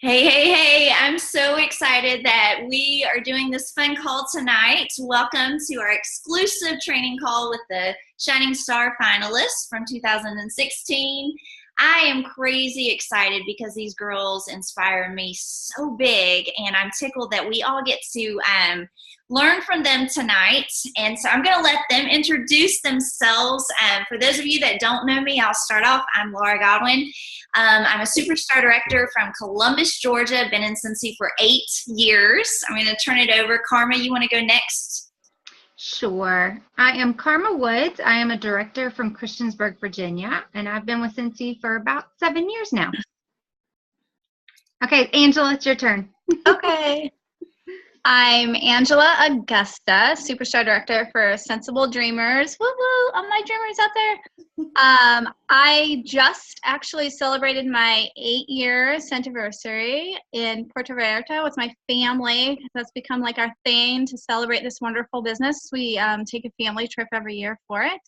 Hey, hey, hey, I'm so excited that we are doing this fun call tonight. Welcome to our exclusive training call with the Shining Star Finalists from 2016. I am crazy excited because these girls inspire me so big, and I'm tickled that we all get to learn from them tonight. And so I'm going to let them introduce themselves. For those of you that don't know me, I'll start off. I'm Laura Godwin. I'm a superstar director from Columbus, Georgia. Been in Scentsy for 8 years. I'm going to turn it over. Carma, you want to go next? Sure. I am Carma Woods. I am a director from Christiansburg, Virginia, and I've been with Scentsy for about 7 years now. Okay, Angela, it's your turn. Okay. I'm Angela Agosta, Superstar Director for Sensible Dreamers. Woo woo, all my dreamers out there. I just actually celebrated my 8-year anniversary in Puerto Vallarta with my family. That's become like our thing to celebrate this wonderful business. We take a family trip every year for it.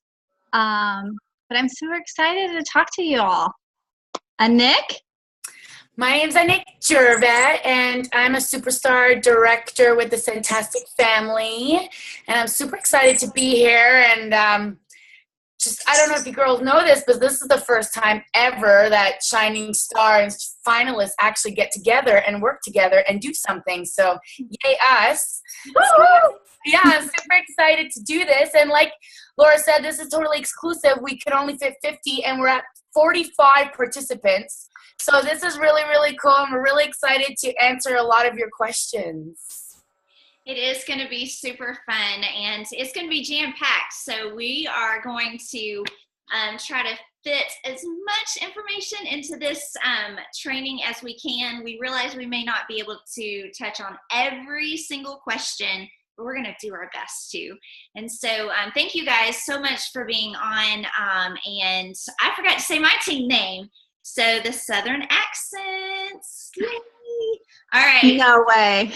But I'm super excited to talk to you all. Anick? My name's Anick Gervais, and I'm a superstar director with the Fantastic Family, and I'm super excited to be here. And I don't know if you girls know this, but this is the first time ever that Shining Star and finalists actually get together and work together and do something. So, yay us! So, yeah, I'm super excited to do this. And like Laura said, this is totally exclusive. We could only fit 50, and we're at 45 participants. So this is really, really cool, and we're really excited to answer a lot of your questions. It is going to be super fun, and it's going to be jam-packed. So we are going to try to fit as much information into this training as we can. We realize we may not be able to touch on every single question, but we're going to do our best to. And so thank you guys so much for being on. And I forgot to say my team name. So the Southern accents. Yay. All right. No way.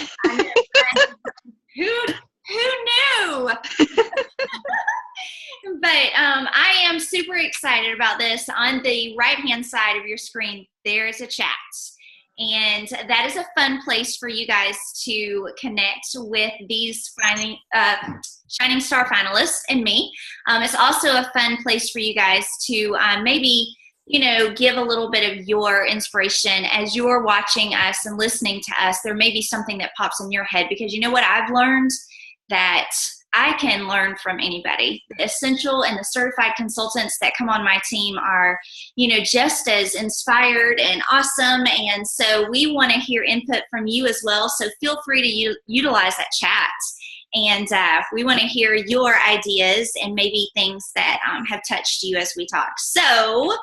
Who knew? But I am super excited about this. On the right-hand side of your screen, there is a chat. And that is a fun place for you guys to connect with these Shining Star finalists and me. It's also a fun place for you guys to maybe give a little bit of your inspiration as you're watching us and listening to us. There may be something that pops in your head, because you know what I've learned? That I can learn from anybody. The essential and the certified consultants that come on my team are, just as inspired and awesome. And so we want to hear input from you as well. So feel free to utilize that chat. And we want to hear your ideas and maybe things that have touched you as we talk. So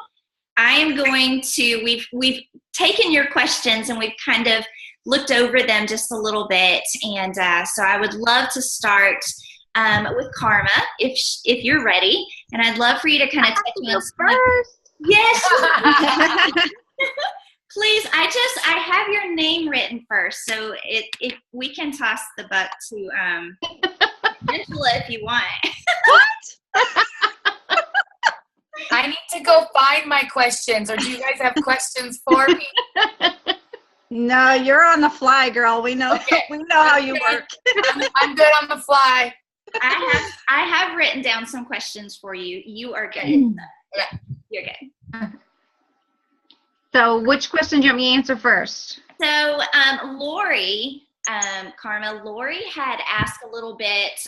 I am going to, we've taken your questions and we've kind of looked over them just a little bit. And so I would love to start with Carma, if you're ready. And I'd love for you to kind of touch on first. Yes. Please, I have your name written first. So if we can toss the buck to Angela if you want. What? I need to go find my questions, or do you guys have questions for me? No, you're on the fly, girl. We know. Okay. We know how you work. I'm good on the fly. I have written down some questions for you. You are good. Yeah. You're good. So which question do you want me to answer first? So Lori, Carma, Lori had asked a little bit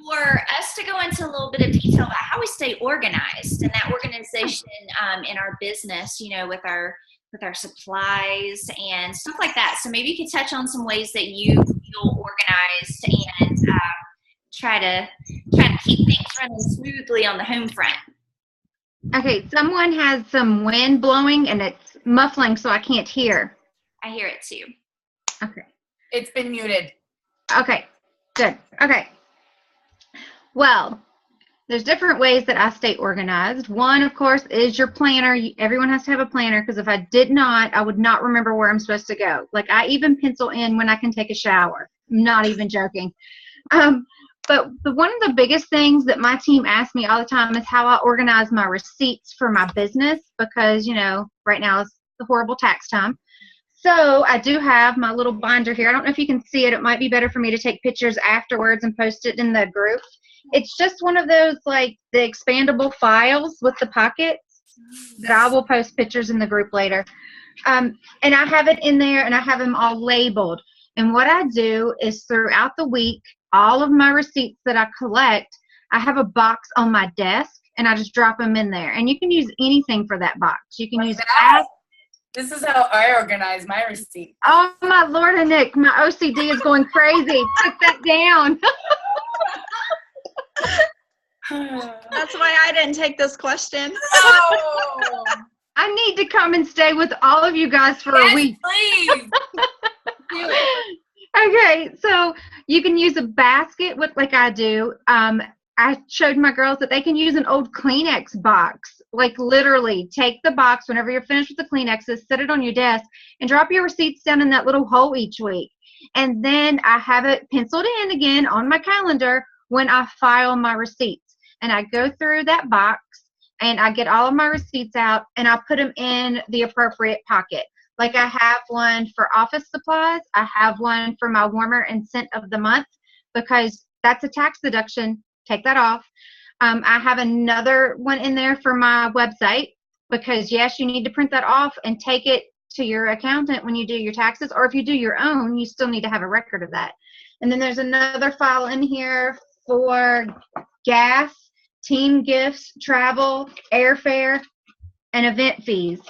for us to go into a little bit of detail about how we stay organized and that organization in our business, with our supplies and stuff like that. So maybe you could touch on some ways that you feel organized and try to keep things running smoothly on the home front. Okay, someone has some wind blowing and it's muffling, so I can't hear. I hear it too. Okay. It's been muted. Okay, good. Okay. Well, there's different ways that I stay organized. One, of course, is your planner. Everyone has to have a planner, because if I did not, I would not remember where I'm supposed to go. Like, I even pencil in when I can take a shower. I'm not even joking. But one of the biggest things that my team asks me all the time is how I organize my receipts for my business, because, right now is the horrible tax time. So I do have my little binder here. I don't know if you can see it. It might be better for me to take pictures afterwards and post it in the group. It's just one of those, like, the expandable files with the pockets that I will post pictures in the group later. And I have it in there, and I have them all labeled. And what I do is throughout the week, all of my receipts that I collect, I have a box on my desk, and I just drop them in there. And you can use anything for that box. You can use apps. This is how I organize my receipt. Oh, my Lord, Anick, my OCD is going crazy. Put that down. That's why I didn't take this question. Oh. I need to come and stay with all of you guys for a week. Please. Okay, so you can use a basket with, like I do. I showed my girls that they can use an old Kleenex box. Like, literally, take the box whenever you're finished with the Kleenexes, set it on your desk, and drop your receipts down in that little hole each week. And then I have it penciled in again on my calendar when I file my receipts. And I go through that box, and I get all of my receipts out, and I put them in the appropriate pocket. Like, I have one for office supplies. I have one for my warmer and scent of the month, because that's a tax deduction. Take that off. I have another one in there for my website, because yes, you need to print that off and take it to your accountant when you do your taxes, or if you do your own, you still need to have a record of that. And then there's another file in here for gas, team gifts, travel, airfare, and event fees.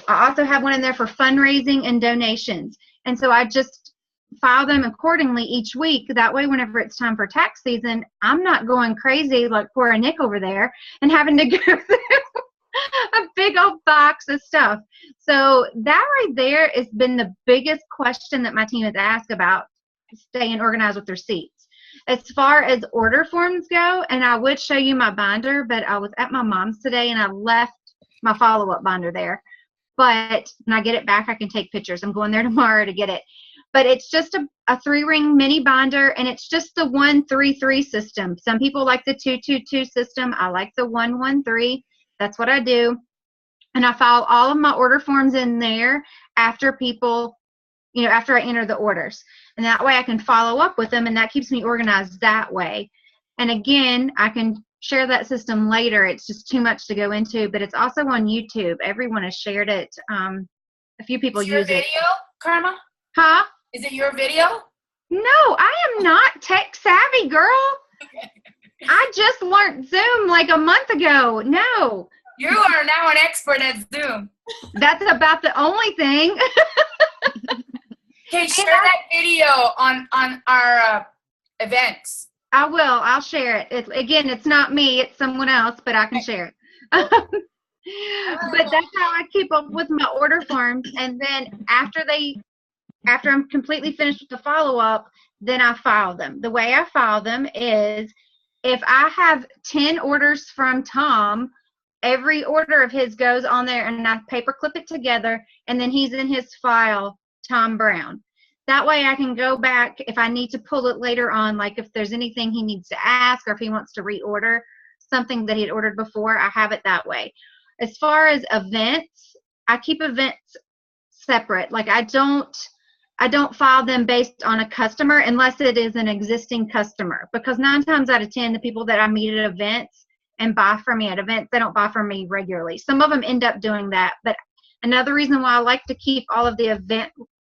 I also have one in there for fundraising and donations. And so I just file them accordingly each week. That way, whenever it's time for tax season, I'm not going crazy like poor Anick over there and having to go through a big old box of stuff. So that right there has been the biggest question that my team has asked about staying organized with their receipts. As far as order forms go, and I would show you my binder, but I was at my mom's today and I left my follow-up binder there. But when I get it back, I can take pictures. I'm going there tomorrow to get it. But it's just a 3-ring mini binder, and it's just the 1-3-3 system. Some people like the 2-2-2 system. I like the 1-1-3. That's what I do. And I file all of my order forms in there after people, after I enter the orders. And that way I can follow up with them, and that keeps me organized that way. And again, I can share that system later. It's just too much to go into, but it's also on YouTube. Everyone has shared it. A few people use it. Video, Carma? Huh? Is it your video? No, I am not tech savvy, girl. I just learned Zoom like a month ago. No. You are now an expert at Zoom. That's about the only thing. Okay, share that video on our events. I will. I'll share it. It's not me. It's someone else, but I can share it. But that's how I keep up with my order forms. And then after I'm completely finished with the follow-up, then I file them. The way I file them is if I have 10 orders from Tom, every order of his goes on there, and I paper clip it together, and then he's in his file, Tom Brown. That way I can go back if I need to pull it later on, like if there's anything he needs to ask or if he wants to reorder something that he had ordered before, I have it that way. As far as events, I keep events separate. Like I don't file them based on a customer unless it is an existing customer, because 9 times out of 10, the people that I meet at events and buy from me at events, they don't buy from me regularly. Some of them end up doing that. But another reason why I like to keep all of the event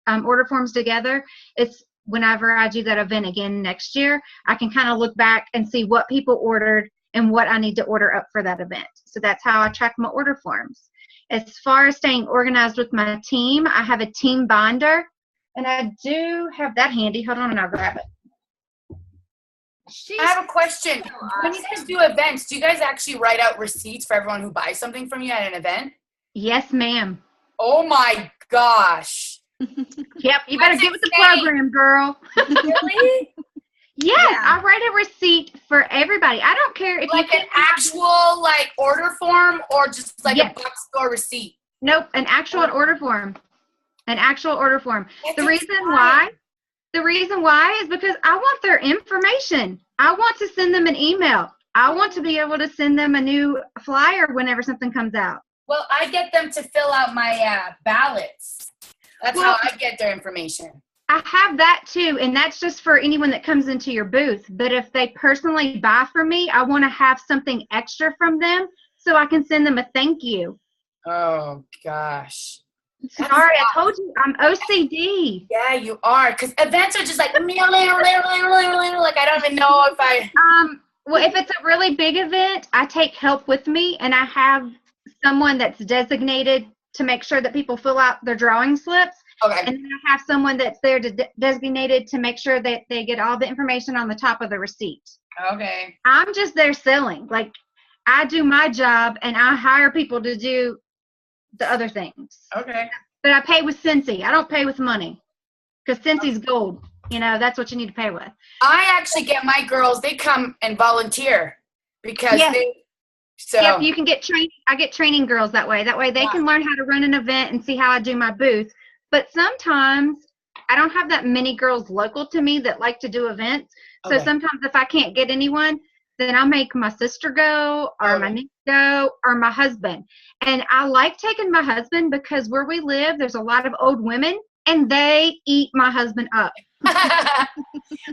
order forms together is whenever I do that event again next year, I can kind of look back and see what people ordered and what I need to order up for that event. So that's how I track my order forms. As far as staying organized with my team, I have a team binder, and I do have that handy. Hold on, and I'll grab it. I have a question. When you guys do events, do you guys actually write out receipts for everyone who buys something from you at an event? Yes, ma'am. Oh my gosh. Yep, you better get with the program, girl. Really? Yes, yeah. I write a receipt for everybody. I don't care if like an actual order form or just like a box store receipt. Nope, an actual order form. An actual order form. The reason why is because I want their information. I want to send them an email. I want to be able to send them a new flyer whenever something comes out. Well, I get them to fill out my ballots. That's how I get their information. I have that too, and that's just for anyone that comes into your booth. But if they personally buy from me, I want to have something extra from them so I can send them a thank you. Oh, gosh. Sorry, I told you I'm OCD. Yeah, you are. Because events are just like, like I don't even know if I... Well, if it's a really big event, I take help with me, and I have someone that's designated to make sure that people fill out their drawing slips. Okay. And then I have someone that's there designated to make sure that they get all the information on the top of the receipt. Okay. I'm just there selling. Like, I do my job, and I hire people to do the other things. Okay. But I pay with Scentsy. I don't pay with money because Scentsy's gold. You know, that's what you need to pay with. I actually get my girls, they come and volunteer because Yep, you can get training. I get training girls that way. That way they can learn how to run an event and see how I do my booth. But sometimes I don't have that many girls local to me that like to do events. So sometimes if I can't get anyone, then I'll make my sister go or my niece go or my husband. And I like taking my husband because where we live, there's a lot of old women and they eat my husband up.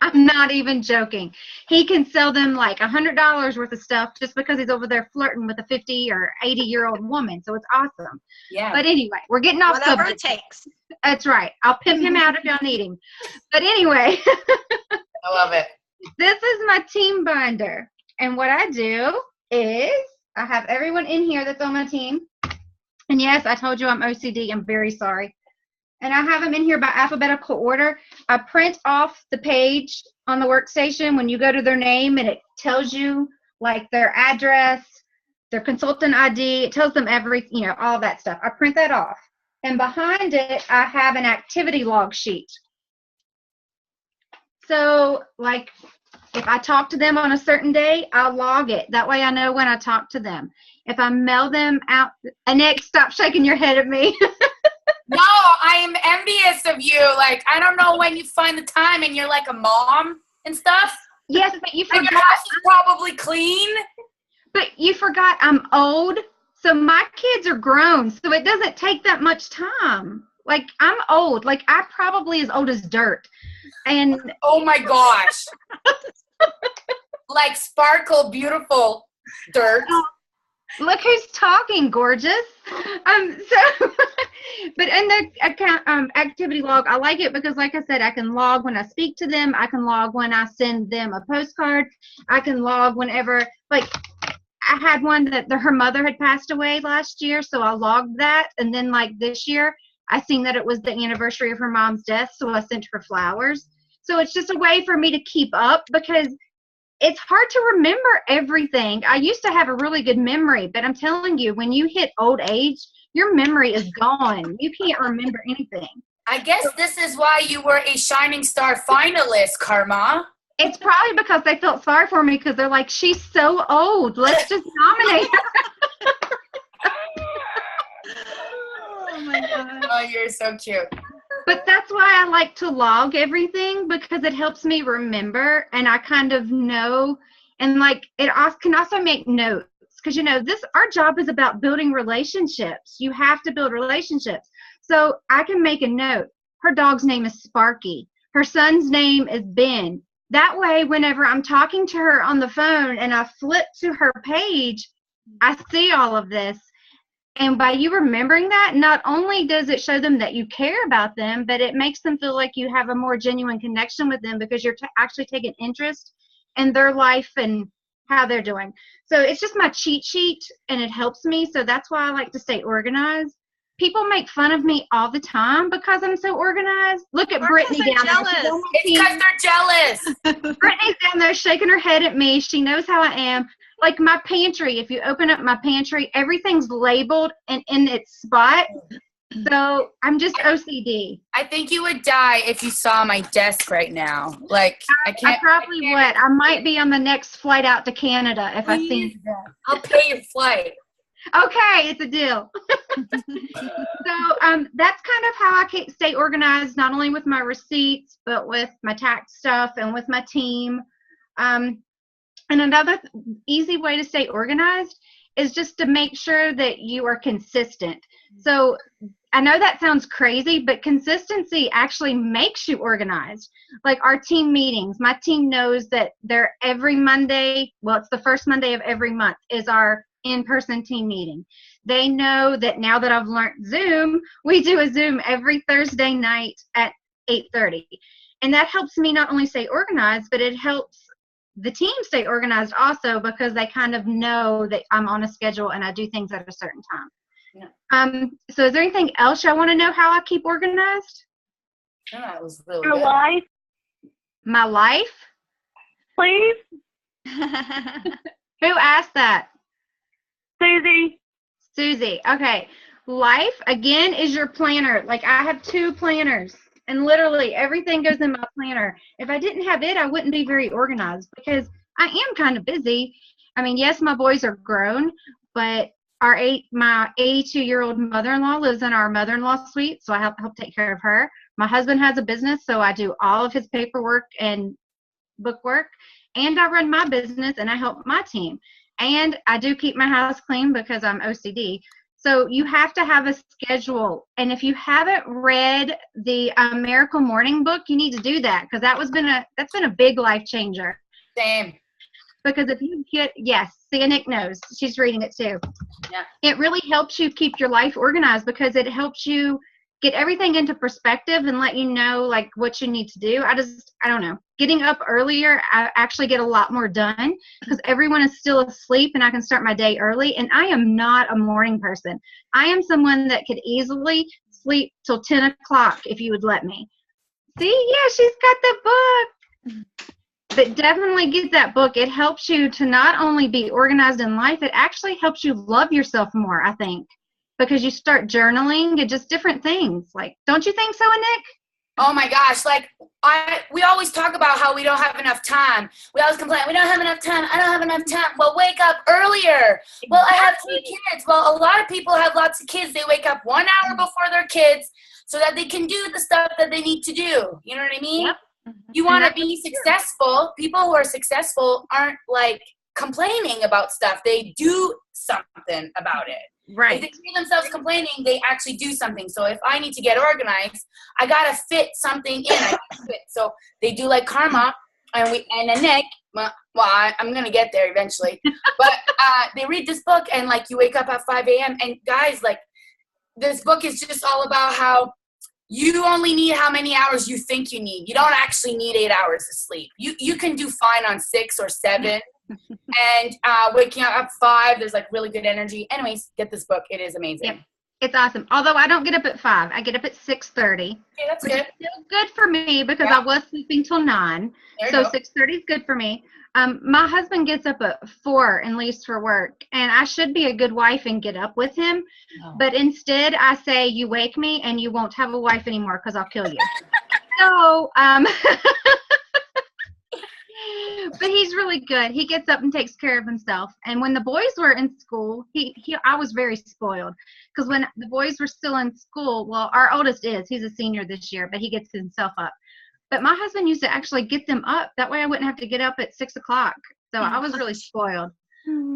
I'm not even joking. He can sell them like $100 worth of stuff just because he's over there flirting with a 50 or 80-year-old woman. So it's awesome. Yeah. But anyway, we're getting off whatever subject. it takes. That's right. I'll pimp him out if y'all need him. But anyway. I love it. This is my team binder. And what I do is I have everyone in here that's on my team. And yes, I told you I'm OCD. I'm very sorry. And I have them in here by alphabetical order. I print off the page on the workstation when you go to their name, and it tells you like their address, their consultant ID. It tells them everything, all that stuff. I print that off. And behind it, I have an activity log sheet. So like if I talk to them on a certain day, I'll log it. That way I know when I talk to them. If I mail them out, Anick, stop shaking your head at me. No, I am envious of you. Like, I don't know when you find the time and you're like a mom and stuff. Yes, but you forgot. And your house is probably clean. But you forgot I'm old. So my kids are grown. So it doesn't take that much time. Like, I'm old. Like, I probably as old as dirt. And oh my gosh. Like sparkle, beautiful dirt. Look who's talking, gorgeous. But in the account activity log, I like it because, like I said, I can log when I speak to them. I can log when I send them a postcard. I can log whenever, like, I had one that her mother had passed away last year, so I logged that. And then, like, this year, I seen that it was the anniversary of her mom's death, so I sent her flowers. So it's just a way for me to keep up because it's hard to remember everything. I used to have a really good memory, but I'm telling you, when you hit old age, your memory is gone. You can't remember anything. I guess this is why you were a Shining Star Finalist, Carma. It's probably because they felt sorry for me because they're like, she's so old. Let's just nominate her. Oh, my God. Oh, you're so cute. But that's why I like to log everything because it helps me remember and I kind of know. And like it also can also make notes because our job is about building relationships. You have to build relationships. So I can make a note. Her dog's name is Sparky. Her son's name is Ben. That way, whenever I'm talking to her on the phone and I flip to her page, I see all of this. And by you remembering that, not only does it show them that you care about them, but it makes them feel like you have a more genuine connection with them because you're actually taking interest in their life and how they're doing. So it's just my cheat sheet, and it helps me. So that's why I like to stay organized. People make fun of me all the time because I'm so organized. Look at Brittany down there. It's because they're jealous. Brittany's down there shaking her head at me. She knows how I am. Like my pantry, if you open up my pantry, everything's labeled and in its spot. So I'm just OCD. I think you would die if you saw my desk right now. Like I probably would. I might be on the next flight out to Canada if I see you. I'll pay your flight. Okay, it's a deal. So that's kind of how I stay organized, not only with my receipts, but with my tax stuff and with my team. And another easy way to stay organized is just to make sure that you are consistent. So I know that sounds crazy, but consistency actually makes you organized. Like our team meetings, my team knows that they're every Monday, well, it's the first Monday of every month is our in-person team meeting. They know that now that I've learned Zoom, we do a Zoom every Thursday night at 8:30. And that helps me not only stay organized, but it helps the team stay organized also because they kind of know that I'm on a schedule and I do things at a certain time. Yeah. So is there anything else y'all want to know how I keep organized? Yeah, that was really Your good. life, My life? please. Who asked that? Susie. Susie. Okay. Life, again, is your planner. Like I have 2 planners and literally everything goes in my planner. If I didn't have it, I wouldn't be very organized because I am kind of busy. I mean, yes, my boys are grown, but my 82-year-old mother-in-law lives in our mother-in-law suite, so I help take care of her. My husband has a business, so I do all of his paperwork and bookwork, and I run my business and I help my team. And I do keep my house clean because I'm OCD. So you have to have a schedule. And if you haven't read the Miracle Morning book, you need to do that because that's been a big life changer. Same. Because if you yes, see, Anick knows. She's reading it too. Yeah. It really helps you keep your life organized because it helps you get everything into perspective and let you know like what you need to do. I don't know. Getting up earlier, I actually get a lot more done because everyone is still asleep and I can start my day early. And I am not a morning person. I am someone that could easily sleep till 10 o'clock if you would let me. See, yeah, she's got the book. But definitely get that book. It helps you to not only be organized in life, it actually helps you love yourself more, I think. Because you start journaling and just different things. Like, don't you think so, Anick? Oh my gosh, like we always talk about how we don't have enough time. We always complain, we don't have enough time, I don't have enough time. Well, wake up earlier. Well, I have 3 kids. Well, a lot of people have lots of kids. They wake up 1 hour before their kids so that they can do the stuff that they need to do. You know what I mean? Yep. You want to be successful. People who are successful aren't like complaining about stuff. They do something about it. Right. If they see themselves complaining, they actually do something. So if I need to get organized, I gotta fit something in. So they do like Carma and Anick. Well, I'm gonna get there eventually. But they read this book and like you wake up at 5 a.m. and guys, like this book is just all about how you only need how many hours you think you need. You don't actually need 8 hours of sleep. You can do fine on 6 or 7. And waking up at 5, there's like really good energy. Anyways, get this book. It is amazing. Yep. It's awesome. Although I don't get up at 5. I get up at 6:30. Okay, that's which good. is still good for me because I was sleeping till 9. So 6:30 is good for me. My husband gets up at 4 and leaves for work. And I should be a good wife and get up with him. Oh. But instead, I say, you wake me and you won't have a wife anymore because I'll kill you. So, but he's really good. He gets up and takes care of himself. And when the boys were in school, I was very spoiled because when the boys were still in school, well, our oldest he's a senior this year, but he gets himself up. But my husband used to actually get them up. That way I wouldn't have to get up at 6 o'clock. So I was really spoiled.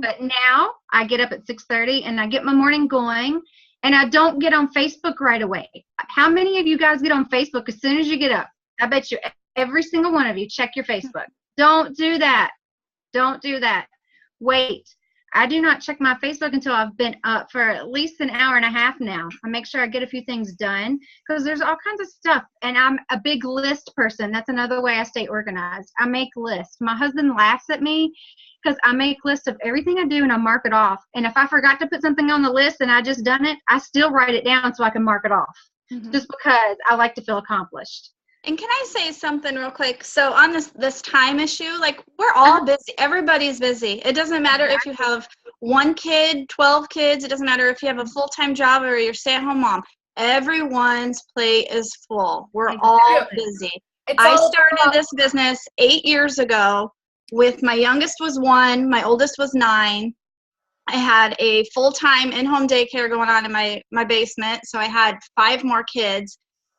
But now I get up at 6:30 and I get my morning going and I don't get on Facebook right away. How many of you guys get on Facebook as soon as you get up? I bet you every single one of you check your Facebook. Don't do that. Don't do that. Wait. I do not check my Facebook until I've been up for at least an hour and a half now. I make sure I get a few things done because there's all kinds of stuff. And I'm a big list person. That's another way I stay organized. I make lists. My husband laughs at me because I make lists of everything I do and I mark it off. And if I forgot to put something on the list and I just done it, I still write it down so I can mark it off. Just because I like to feel accomplished. And can I say something real quick? So on this time issue, like we're all busy. Everybody's busy. It doesn't matter if you have 1 kid, 12 kids. It doesn't matter if you have a full-time job or you're stay-at-home mom. Everyone's plate is full. We're all busy. I started this business 8 years ago with my youngest was 1, my oldest was 9. I had a full-time in-home daycare going on in my basement. So I had 5 more kids.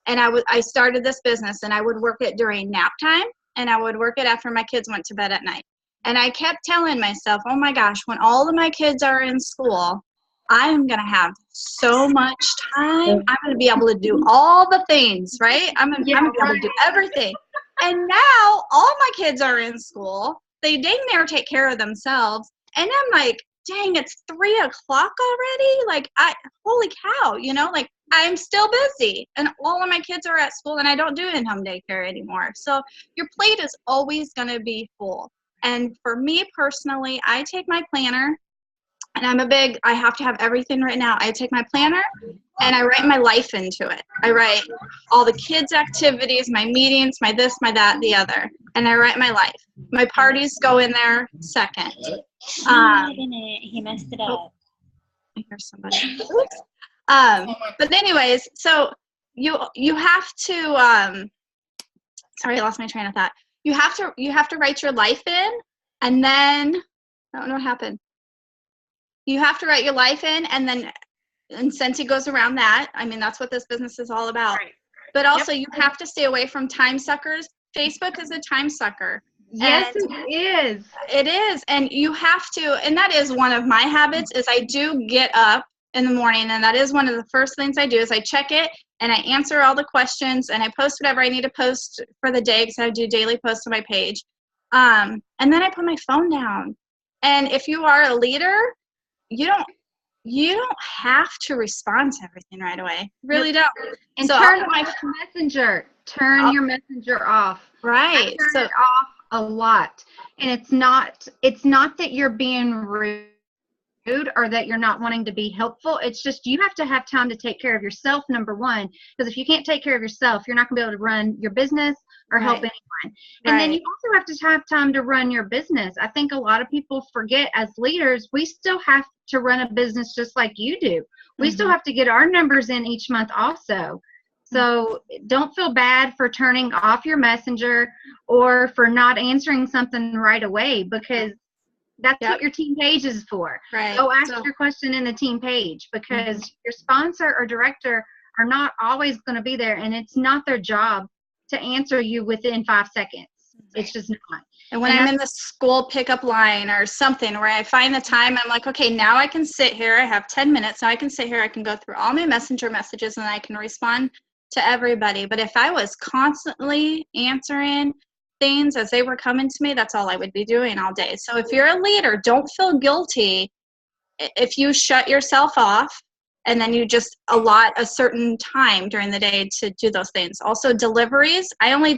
And I started this business and I would work it during nap time and I would work it after my kids went to bed at night. And I kept telling myself, oh my gosh, when all of my kids are in school, I'm going to have so much time. I'm going to be able to do all the things, right? I'm going to be able to do everything. And now all my kids are in school. They dang near take care of themselves. And I'm like, dang, it's 3 o'clock already. Like, holy cow, like I'm still busy and all of my kids are at school and I don't do in-home daycare anymore. So your plate is always going to be full. And for me personally, I take my planner and I have to have everything right now. I take my planner and I write my life into it. I write all the kids' activities, my meetings, my this, my that, the other. And I write my life. My parties go in there second. He messed it up. I hear somebody. But anyways, so you have to sorry, I lost my train of thought. You have to write your life in, and then I don't know what happened. You have to write your life in, and Scentsy goes around that. I mean, that's what this business is all about. Right. But also, you have to stay away from time suckers. Facebook is a time sucker. Yes, it is. It is, and you have to. And that is one of my habits. Is I do get up in the morning, and that is one of the first things I do. Is I check it and I answer all the questions, and I post whatever I need to post for the day because I do daily posts on my page. And then I put my phone down. And if you are a leader, you don't have to respond to everything right away. You really don't. And so turn off your messenger. Turn your messenger off. Right. I turn it off a lot. And it's not that you're being rude or that you're not wanting to be helpful. It's just you have to have time to take care of yourself, number one. Because if you can't take care of yourself, you're not going to be able to run your business or help anyone. And then you also have to have time to run your business. I think a lot of people forget as leaders, we still have to run a business just like you do. We still have to get our numbers in each month also. So don't feel bad for turning off your messenger or for not answering something right away, because that's what your team page is for. Right. Go ask your question in the team page, because your sponsor or director are not always going to be there, and it's not their job to answer you within 5 seconds. It's just not. And when I'm in the school pickup line or something where I find the time, I'm like, okay, now I can sit here. I have 10 minutes. Now I can sit here. I can go through all my messenger messages and I can respond to everybody. But if I was constantly answering things as they were coming to me, that's all I would be doing all day. So if you're a leader, don't feel guilty if you shut yourself off and then you just allot a certain time during the day to do those things. Also, deliveries. I only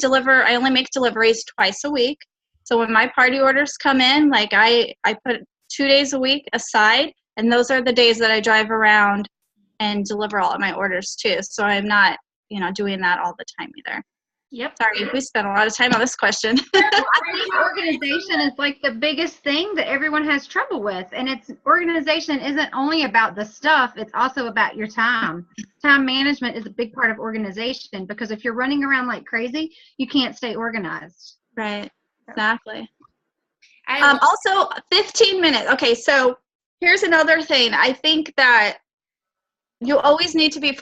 make deliveries twice a week. So when my party orders come in, like I put 2 days a week aside, and those are the days that I drive around and deliver all of my orders too. So I'm not, doing that all the time either. Yep. Sorry, we spent a lot of time on this question. I think organization is like the biggest thing that everyone has trouble with. And organization isn't only about the stuff, it's also about your time. Time management is a big part of organization, because if you're running around like crazy, you can't stay organized. Right. Exactly. Also, 15 minutes. Okay, so here's another thing. I think that you always need to be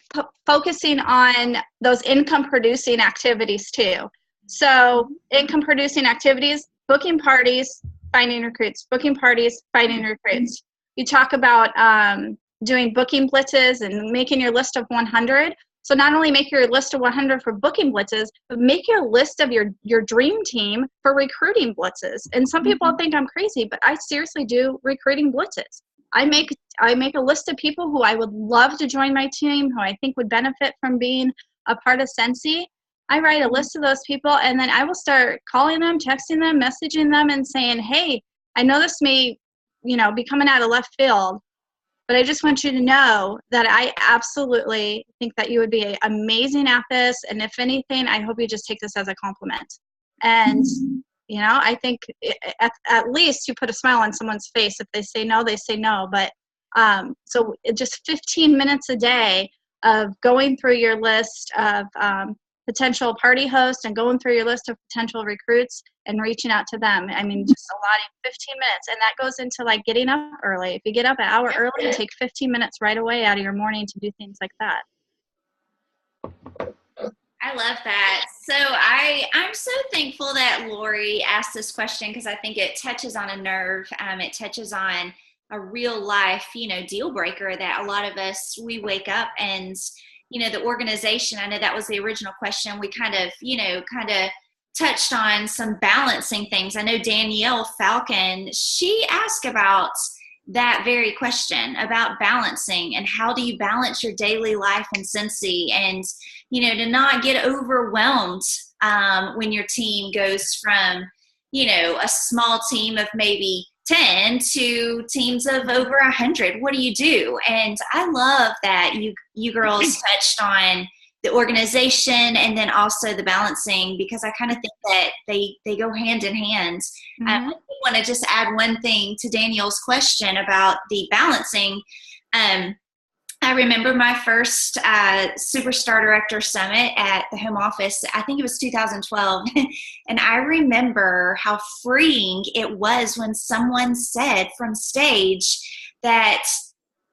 focusing on those income-producing activities too. So income-producing activities, booking parties, finding recruits, booking parties, finding recruits. You talk about doing booking blitzes and making your list of 100. So not only make your list of 100 for booking blitzes, but make your list of your dream team for recruiting blitzes. And some people think I'm crazy, but I seriously do recruiting blitzes. I make a list of people who I would love to join my team, who I think would benefit from being a part of Scentsy. I write a list of those people, and then I will start calling them, texting them, messaging them, and saying, hey, I know this may, be coming out of left field, but I just want you to know that I absolutely think that you would be amazing at this. And if anything, I hope you just take this as a compliment. And, I think at least you put a smile on someone's face. If they say no, they say no. But so just 15 minutes a day of going through your list of potential party hosts and going through your list of potential recruits and reaching out to them. I mean, just allotting 15 minutes. And that goes into like getting up early. If you get up an hour early, take 15 minutes right away out of your morning to do things like that. I love that. So I'm so thankful that Lori asked this question, because I think it touches on a nerve. It touches on a real life, deal breaker that a lot of us, we wake up and, the organization, I know that was the original question. We kind of touched on some balancing things. I know Danielle Falcon, she asked about that very question about balancing and how do you balance your daily life in Scentsy and, to not get overwhelmed when your team goes from, a small team of maybe 10 to teams of over 100. What do you do? And I love that you girls touched on the organization and then also the balancing, because I kind of think that they go hand in hand. I want to just add one thing to Danielle's question about the balancing. I remember my first Superstar Director Summit at the home office. I think it was 2012. And I remember how freeing it was when someone said from stage that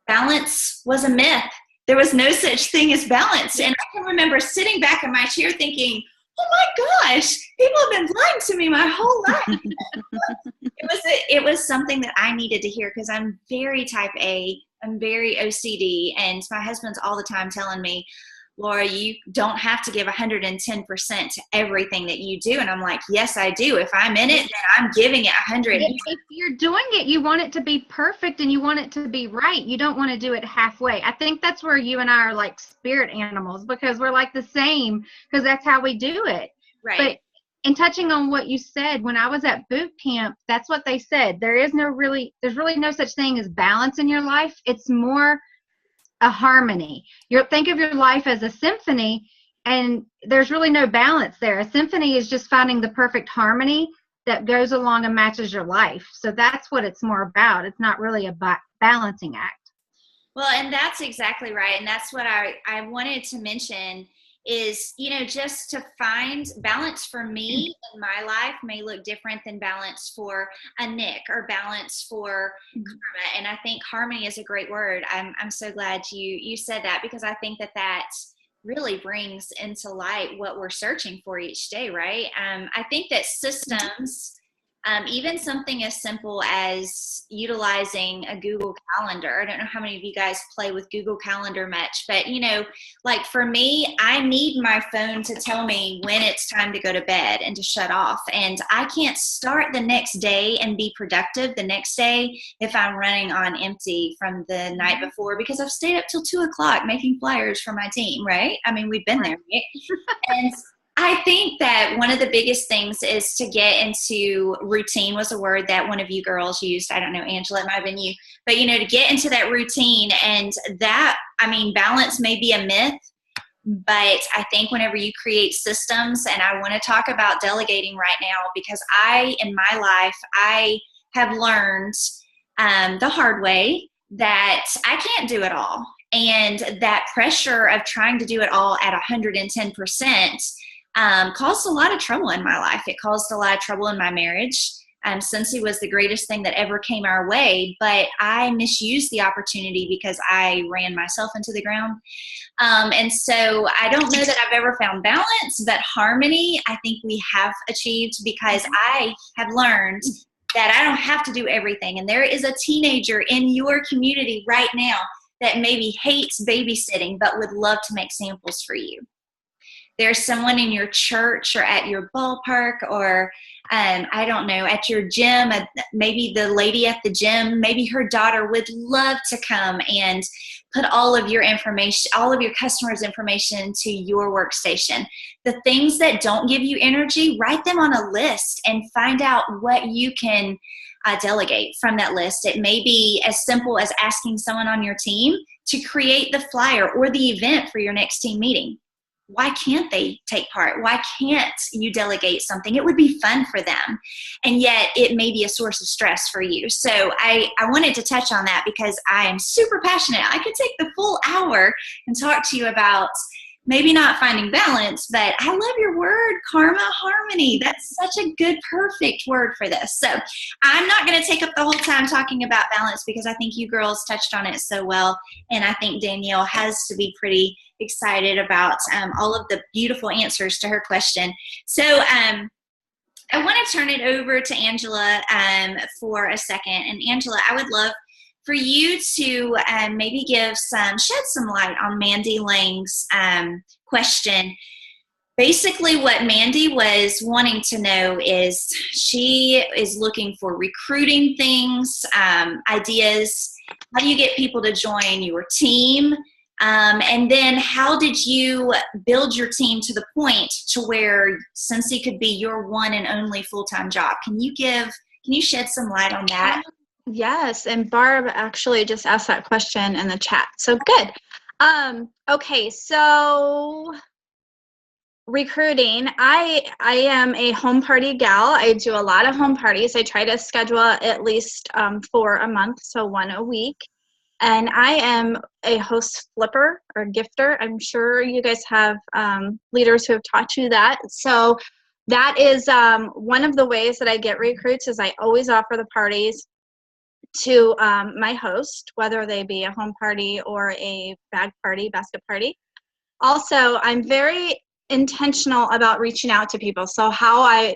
balance was a myth. There was no such thing as balance. And I can remember sitting back in my chair thinking, oh my gosh, people have been lying to me my whole life. It was something that I needed to hear because I'm very type A. I'm very OCD, and my husband's all the time telling me, Laura, you don't have to give 110% to everything that you do. And I'm like, yes, I do. If I'm in it, then I'm giving it 100. If you're doing it, you want it to be perfect and you want it to be right. You don't want to do it halfway. I think that's where you and I are like spirit animals, because we're like the same, because that's how we do it. Right. But in touching on what you said, when I was at boot camp, that's what they said. There's really no such thing as balance in your life. It's more a harmony. Think of your life as a symphony, and there's really no balance there. A symphony is just finding the perfect harmony that goes along and matches your life. So that's what it's more about. It's not really a balancing act. Well, and that's exactly right. And that's what I wanted to mention is, just to find balance for me in my life may look different than balance for Anick or balance for Carma. And I think harmony is a great word. I'm so glad you said that, because I think that really brings into light what we're searching for each day, right? I think that systems, even something as simple as utilizing a Google Calendar. I don't know how many of you guys play with Google Calendar much, but like for me, I need my phone to tell me when it's time to go to bed and to shut off. And I can't start the next day and be productive the next day if I'm running on empty from the night before, because I've stayed up till 2:00 making flyers for my team, right? I mean, we've been there, right? And I think that one of the biggest things is to get into routine, was a word that one of you girls used. I don't know, Angela, it might have been you. But, to get into that routine, and that, balance may be a myth, but I think whenever you create systems, and I want to talk about delegating right now, because in my life, I have learned the hard way that I can't do it all. And that pressure of trying to do it all at 110%, caused a lot of trouble in my life. It caused a lot of trouble in my marriage. Scentsy was the greatest thing that ever came our way, but I misused the opportunity because I ran myself into the ground. And so I don't know that I've ever found balance, but harmony, I think we have achieved, because I have learned that I don't have to do everything. And there is a teenager in your community right now that maybe hates babysitting, but would love to make samples for you. There's someone in your church or at your ballpark, or I don't know, at your gym, maybe the lady at the gym, maybe her daughter would love to come and put all of your information, all of your customers' information to your workstation. The things that don't give you energy, write them on a list and find out what you can delegate from that list. It may be as simple as asking someone on your team to create the flyer or the event for your next team meeting. Why can't they take part? Why can't you delegate something? It would be fun for them, and yet it may be a source of stress for you. So I wanted to touch on that, because I am super passionate. I could take the full hour and talk to you about maybe not finding balance, but I love your word, Carma, harmony. That's such a good, perfect word for this. So I'm not going to take up the whole time talking about balance, because I think you girls touched on it so well. And I think Danielle has to be pretty excited about all of the beautiful answers to her question. So I want to turn it over to Angela for a second. And Angela, I would love for you to maybe shed some light on Mandy Lang's question. Basically, what Mandy was wanting to know is she is looking for recruiting things, ideas. How do you get people to join your team? And then how did you build your team to the point to where Scentsy could be your one and only full-time job? Can you shed some light on that? Yes, and Barb actually just asked that question in the chat. So good. Okay, so recruiting. I am a home party gal. I do a lot of home parties. I try to schedule at least 4 a month, so 1 a week. And I am a host flipper or gifter. I'm sure you guys have leaders who have taught you that. So that is one of the ways that I get recruits is I always offer the parties to my host, whether they be a home party or a basket party. Also, I'm very intentional about reaching out to people. So how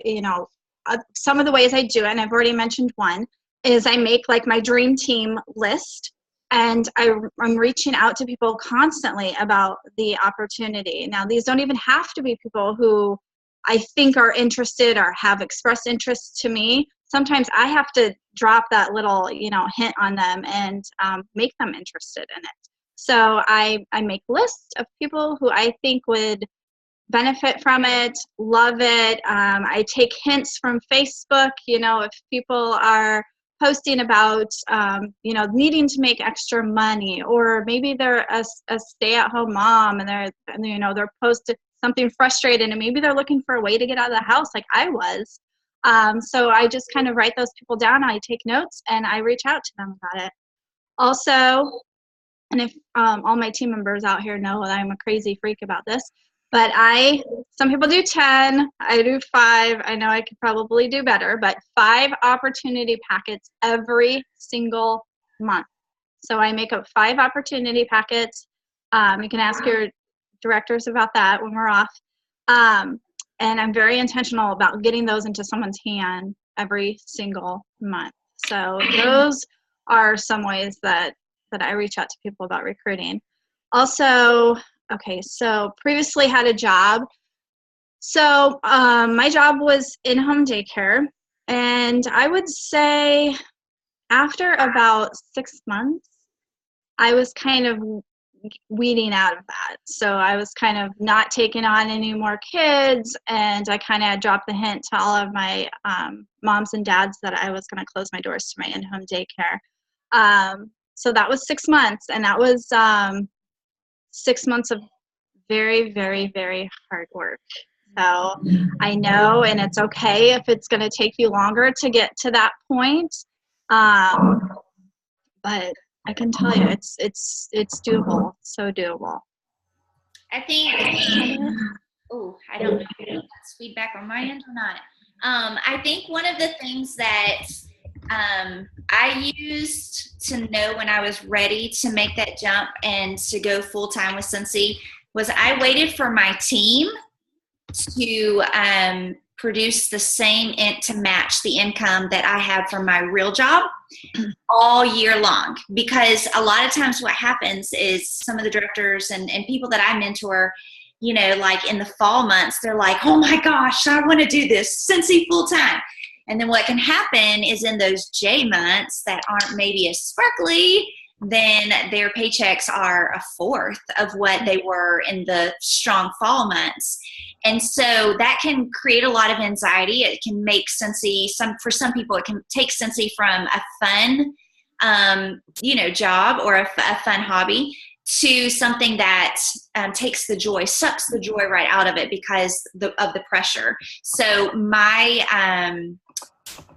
some of the ways I do it, and I've already mentioned one, is I make like my dream team list, and I'm reaching out to people constantly about the opportunity. Now, these don't even have to be people who I think are interested or have expressed interest to me. Sometimes I have to drop that little, hint on them and make them interested in it. So I make lists of people who I think would benefit from it, love it. I take hints from Facebook, if people are posting about, needing to make extra money, or maybe they're a stay-at-home mom and they're posted something frustrated and maybe they're looking for a way to get out of the house like I was. So I just kind of write those people down, I take notes, and I reach out to them about it. Also, and if all my team members out here know that I'm a crazy freak about this, but some people do 10, I do 5. I know I could probably do better, but 5 opportunity packets every single month. So I make up 5 opportunity packets. You can ask your directors about that when we're off. And I'm very intentional about getting those into someone's hand every single month. So those are some ways that I reach out to people about recruiting. Also, okay, so previously had a job. So my job was in-home daycare. And I would say after about 6 months, I was kind of weeding out of that. So I was kind of not taking on any more kids, and I kind of dropped the hint to all of my moms and dads that I was going to close my doors to my in-home daycare. So that was 6 months, and that was 6 months of very, very, very hard work. So I know, and it's okay if it's going to take you longer to get to that point. But I can tell you, it's doable. So doable. I think. I don't know if that's feedback on my end or not. I think one of the things that I used to know when I was ready to make that jump and to go full time with Scentsy was I waited for my team to produce the same to match the income that I had from my real job all year long. Because a lot of times what happens is some of the directors and people that I mentor, like in the fall months, they're like, oh my gosh, I want to do this Scentsy full time. And then what can happen is in those J months that aren't maybe as sparkly, then their paychecks are a fourth of what they were in the strong fall months. And so that can create a lot of anxiety. It can make Scentsy, for some people, it can take Scentsy from a fun, job or a fun hobby to something that sucks the joy right out of it because of the pressure. So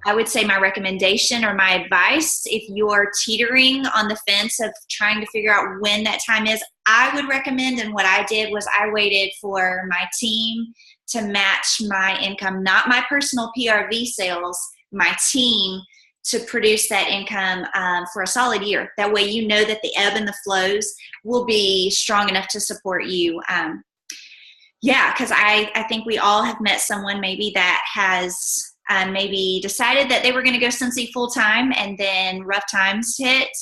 I would say my recommendation or my advice, if you're teetering on the fence of trying to figure out when that time is, I would recommend, and what I did was I waited for my team to match my income, not my personal PRV sales, my team to produce that income for a solid year. That way you know that the ebb and the flows will be strong enough to support you. Because I think we all have met someone maybe that has maybe decided that they were going to go Scentsy full time, and then rough times hit,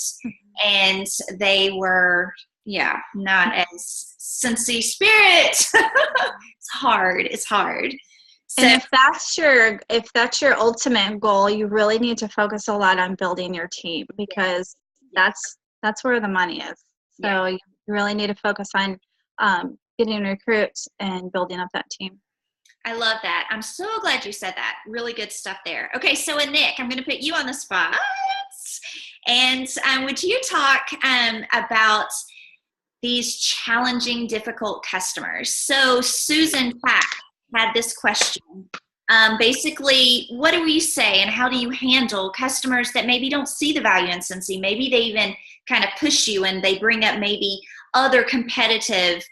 and they were, not as Scentsy spirit. It's hard. So, and if that's your ultimate goal, you really need to focus a lot on building your team, because that's where the money is. So you really need to focus on getting recruits and building up that team. I love that. I'm so glad you said that. Really good stuff there. Okay, so Anick, I'm going to put you on the spot. And would you talk about these challenging, difficult customers? So Susan Pack had this question. Basically, what do you say and how do you handle customers that maybe don't see the value in Scentsy? Maybe they even kind of push you and they bring up maybe other competitive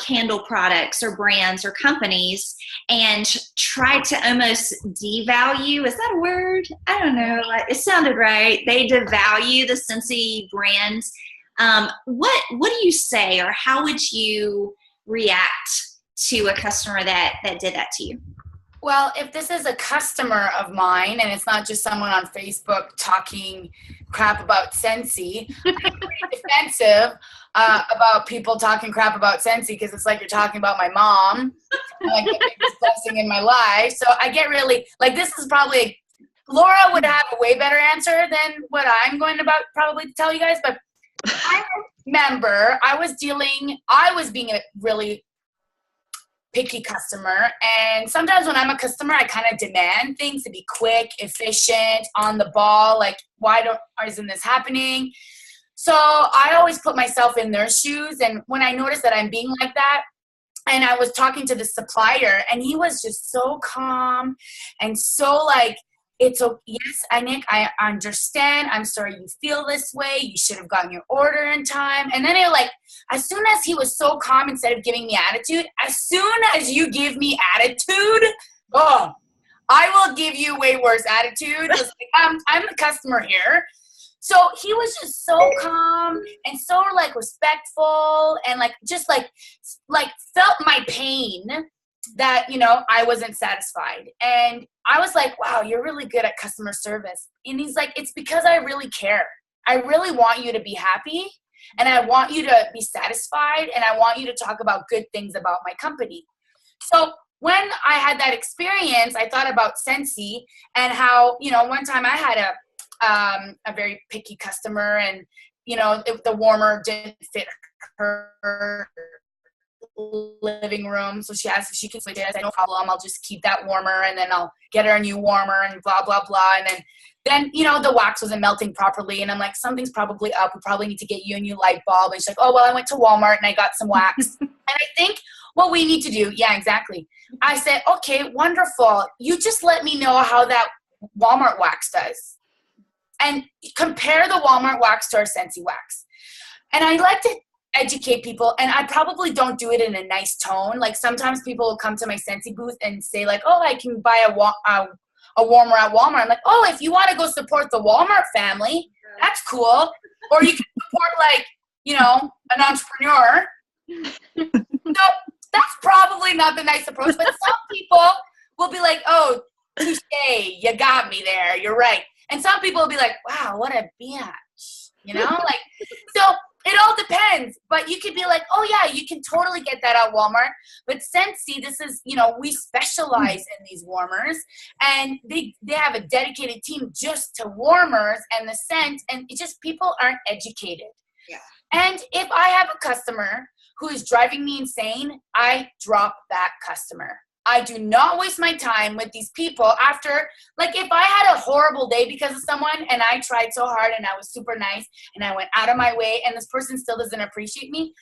candle products or brands or companies and try to almost devalue. Is that a word? I don't know. It sounded right. They devalue the Scentsy brands. What do you say, or how would you react to a customer that did that to you? Well, if this is a customer of mine and it's not just someone on Facebook talking crap about Scentsy, I'm pretty defensive about people talking crap about Scentsy, because it's like you're talking about my mom, like the biggest blessing in my life. So I get really, like, this is probably, Laura would have a way better answer than what I'm going about probably to tell you guys, but I remember I was being a really picky customer, and sometimes when I'm a customer, I kind of demand things to be quick, efficient, on the ball, like, isn't this happening? So I always put myself in their shoes, and when I noticed that I'm being like that, and I was talking to the supplier, and he was just so calm and so like, yes, Anick, I understand. I'm sorry you feel this way. You should have gotten your order in time. And then as soon as he was so calm, instead of giving me attitude, as soon as you give me attitude, I will give you way worse attitude. It's like, I'm the customer here. So he was just so calm and so like respectful and just felt my pain that, I wasn't satisfied. And I was like, wow, you're really good at customer service. And he's like, it's because I really care. I really want you to be happy, and I want you to be satisfied, and I want you to talk about good things about my company. So when I had that experience, I thought about Scentsy and how, one time I had a very picky customer, and, the warmer didn't fit her living room, so she asked if she could switch it. I said, no problem, I'll just keep that warmer, and then I'll get her a new warmer, and blah blah blah. And then the wax wasn't melting properly, and I'm like, something's probably up, we probably need to get you a new light bulb. And she's like, oh well, I went to Walmart and I got some wax. And I think what we need to do, exactly, I said, okay, wonderful, you just let me know how that Walmart wax does, and compare the Walmart wax to our Scentsy wax. And I like to educate people, and I probably don't do it in a nice tone. Like, sometimes people will come to my Scentsy booth and say like, oh, I can buy a warmer at Walmart. I'm like, oh, if you want to go support the Walmart family, that's cool. Or you can support an entrepreneur. So that's probably not the nice approach, but some people will be like, oh, touche, you got me there, you're right. And some people will be like, wow, what a bitch, so it all depends. But you could be like, oh yeah, you can totally get that at Walmart. But Scentsy, this is, we specialize in these warmers, and they have a dedicated team just to warmers and the scent, and it's just people aren't educated. Yeah. And if I have a customer who is driving me insane, I drop that customer. I do not waste my time with these people after, if I had a horrible day because of someone and I tried so hard and I was super nice and I went out of my way and this person still doesn't appreciate me,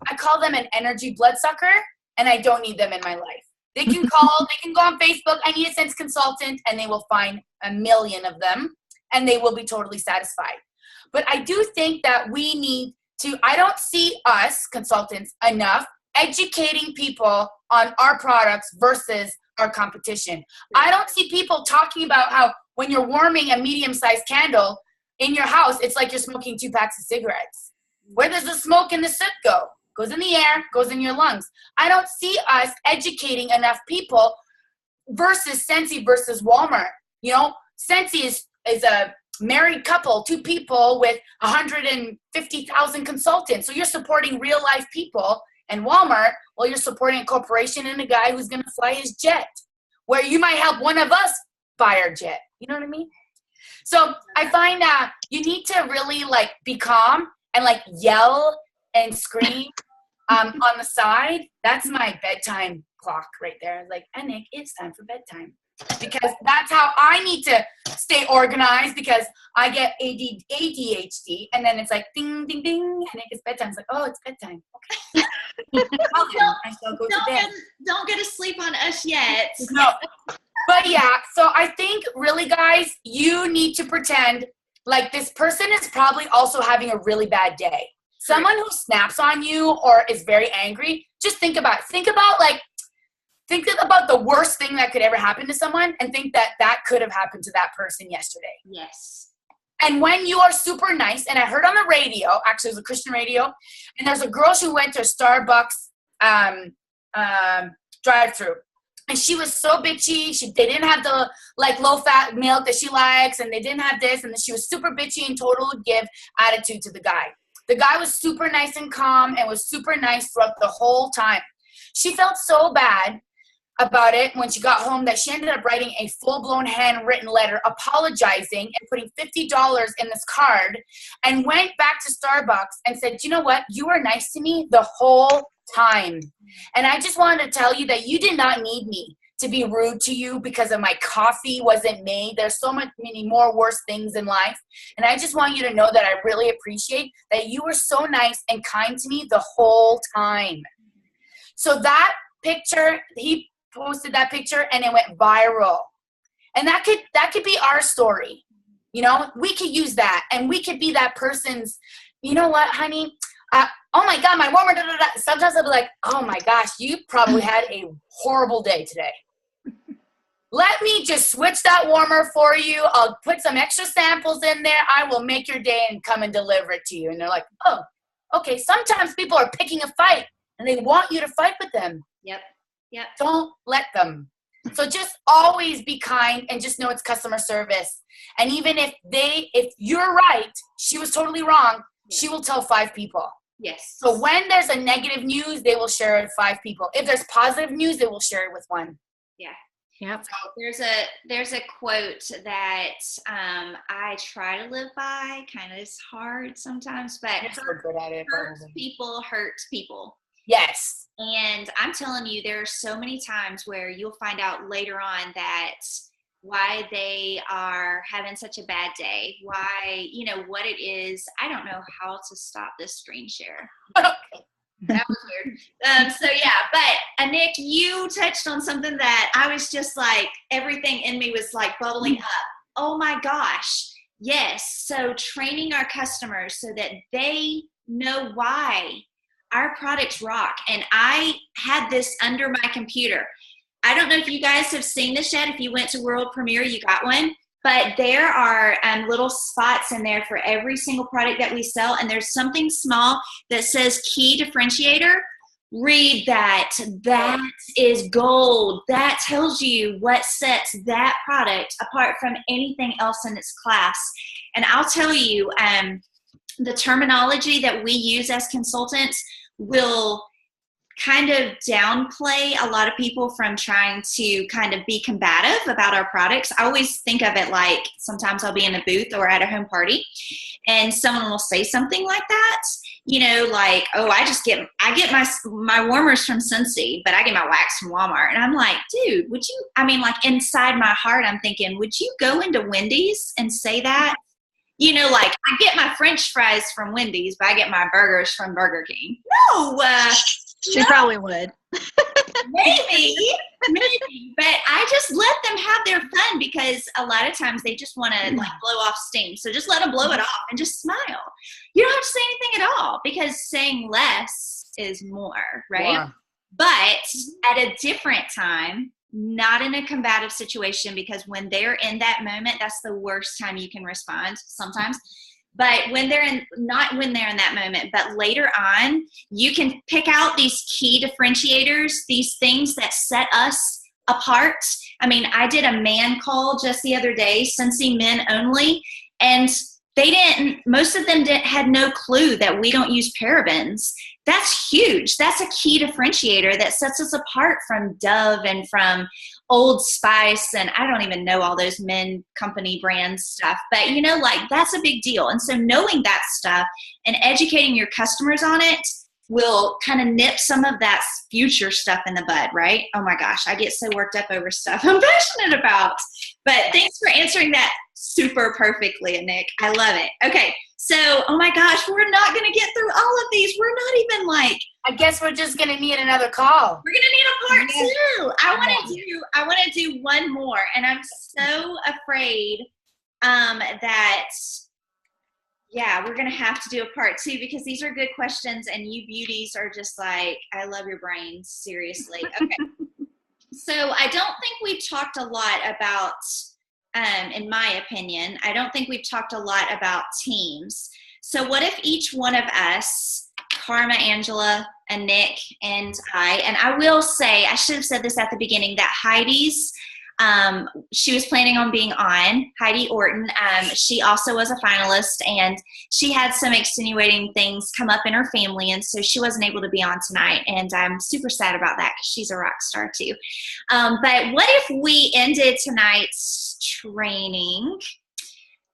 I call them an energy bloodsucker, and I don't need them in my life. They can call, they can go on Facebook, I need a sense consultant, and they will find a million of them and they will be totally satisfied. But I do think that we need to, I don't see us consultants enough educating people on our products versus our competition. I don't see people talking about how when you're warming a medium-sized candle in your house, it's like you're smoking 2 packs of cigarettes. Where does the smoke and the soot go? Goes in the air, goes in your lungs. I don't see us educating enough people versus Scentsy versus Walmart. You know, Scentsy is a married couple, 2 people with 150,000 consultants. So you're supporting real life people. And Walmart, well, you're supporting a corporation and a guy who's going to fly his jet, where you might help one of us buy our jet. You know what I mean? So I find that you need to really like be calm and like yell and scream on the side. That's my bedtime clock right there. Like, Anick, it's time for bedtime. Because that's how I need to stay organized, because I get ADHD, and then it's like ding, ding, ding, and it's bedtime. It's like, oh, it's bedtime. Okay. I shall go to bed. Don't get to sleep on us yet. No. But yeah, so I think really, guys, you need to pretend like this person is probably also having a really bad day. Someone who snaps on you or is very angry, just think about the worst thing that could ever happen to someone, and think that could have happened to that person yesterday. Yes. And when you are super nice, and I heard on the radio, actually it was a Christian radio, and there's a girl who went to a Starbucks drive-through, and she was so bitchy. They didn't have the like low-fat milk that she likes, and they didn't have this, and then she was super bitchy and total give attitude to the guy. The guy was super nice and calm and was super nice throughout the whole time. She felt so bad about it when she got home that she ended up writing a full-blown handwritten letter apologizing and putting $50 in this card, and went back to Starbucks and said, you know what? You were nice to me the whole time. And I just wanted to tell you that you did not need me to be rude to you because of my coffee wasn't made. There's so many more worse things in life. And I just want you to know that I really appreciate that you were so nice and kind to me the whole time. So that picture, he posted that picture and it went viral. And that could be our story. You know, we could use that, and we could be that person's, you know what, honey? Oh my God, my warmer, da, da, da. Sometimes I'll be like, oh my gosh, you probably had a horrible day today. Let me just switch that warmer for you. I'll put some extra samples in there. I will make your day and come and deliver it to you. And they're like, oh, okay. Sometimes people are picking a fight and they want you to fight with them. Yep. Don't let them. So just always be kind and just know it's customer service. And even if you're right, she was totally wrong, she will tell 5 people. Yes. So when there's a negative news, they will share it with 5 people. If there's positive news, they will share it with 1. Yeah. Yep. So there's a quote that I try to live by. Kind of is hard sometimes, but hurts people. Yes. And I'm telling you, there are so many times where you'll find out later on that why they are having such a bad day, why, you know, what it is. I don't know how to stop this screen share. That was weird. So yeah, but Anick, you touched on something that I was just like, everything in me was like bubbling up. Oh my gosh. Yes. So training our customers so that they know why our products rock. And I had this under my computer. I don't know if you guys have seen this yet. If you went to World Premiere, you got one. But there are little spots in there for every single product that we sell. And there's something small that says key differentiator. Read that. That is gold. That tells you what sets that product apart from anything else in its class. And I'll tell you, the terminology that we use as consultants will kind of downplay a lot of people from trying to kind of be combative about our products. I always think of it like sometimes I'll be in a booth or at a home party and someone will say something like that, you know, like, oh, I get my warmers from Scentsy, but I get my wax from Walmart. And I'm like, dude, would you, I mean, like inside my heart, I'm thinking, would you go into Wendy's and say that? You know, like I get my French fries from Wendy's, but I get my burgers from Burger King. No, she probably would. Maybe, but I just let them have their fun because a lot of times they just want to like blow off steam. So just let them blow it off and just smile. You don't have to say anything at all because saying less is more, right? Yeah. But at a different time, not in a combative situation, because when they're in that moment, that's the worst time you can respond sometimes. But when they're in, not when they're in that moment, but later on, you can pick out these key differentiators, these things that set us apart. I mean, I did a man call just the other day, Scentsy men only, and most of them had no clue that we don't use parabens. That's huge. That's a key differentiator that sets us apart from Dove and from Old Spice, and I don't even know all those men company brand stuff, but that's a big deal. And so knowing that stuff and educating your customers on it will kind of nip some of that future stuff in the bud, right? Oh my gosh, I get so worked up over stuff I'm passionate about. But thanks for answering that super perfectly, Anick. I love it. Okay, so, oh my gosh, we're not going to get through all of these. We're not even I guess we're just going to need another call. We're going to need a part two. I want to do one more, and I'm so afraid that we're going to have to do a part two because these are good questions, and you beauties are just like, I love your brains, seriously. Okay. So I don't think we've talked a lot about, in my opinion, I don't think we've talked a lot about teams. So what if each one of us, Carma, Angela, Anick, and I will say, I should have said this at the beginning, that Heidi's, she was planning on being on, Heidi Orton. She also was a finalist, and she had some extenuating things come up in her family, and so she wasn't able to be on tonight, and I'm super sad about that because she's a rock star too. But what if we ended tonight's training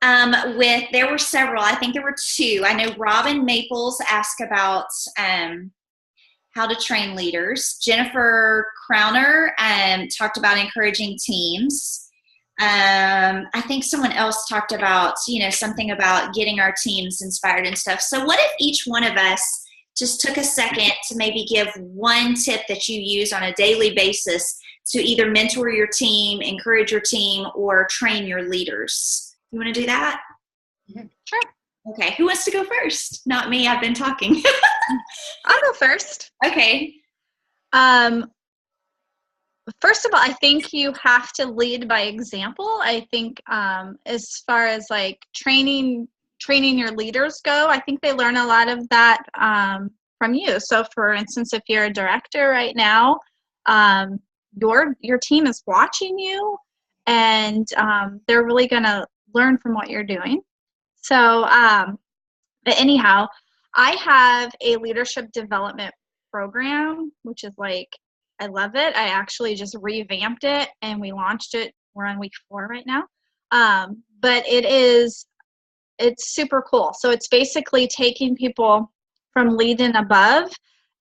there were several, I think there were two. I know Robin Maples asked about how to train leaders. Jennifer Crowner talked about encouraging teams. I think someone else talked about, something about getting our teams inspired and stuff. So what if each one of us just took a second to maybe give one tip that you use on a daily basis to either mentor your team, encourage your team, or train your leaders? You want to do that? Sure. Okay. Who wants to go first? Not me. I've been talking. I'll go first. Okay. First of all, I think you have to lead by example. I think as far as like training your leaders go, I think they learn a lot of that from you. So for instance, if you're a director right now, your team is watching you, and they're really going to learn from what you're doing. So but anyhow, I have a leadership development program, which is like, I love it. I actually just revamped it and we launched it. We're on week 4 right now. But it's super cool. So it's basically taking people from lead and above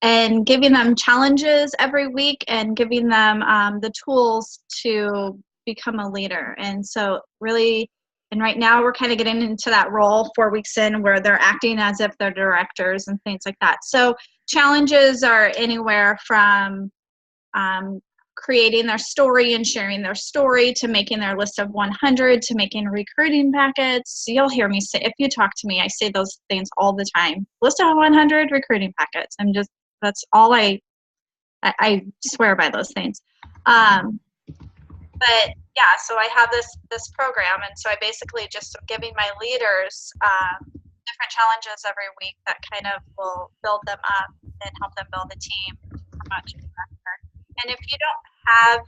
and giving them challenges every week and giving them the tools to become a leader. And so really, and right now we're kind of getting into that role 4 weeks in where they're acting as if they're directors and things like that. So challenges are anywhere from creating their story and sharing their story to making their list of 100 to making recruiting packets. So you'll hear me say, if you talk to me, I say those things all the time. List of 100 recruiting packets. That's all I swear by those things. But yeah, so I have this program, and so I basically just am giving my leaders different challenges every week that kind of will build them up and help them build a team. And if you don't have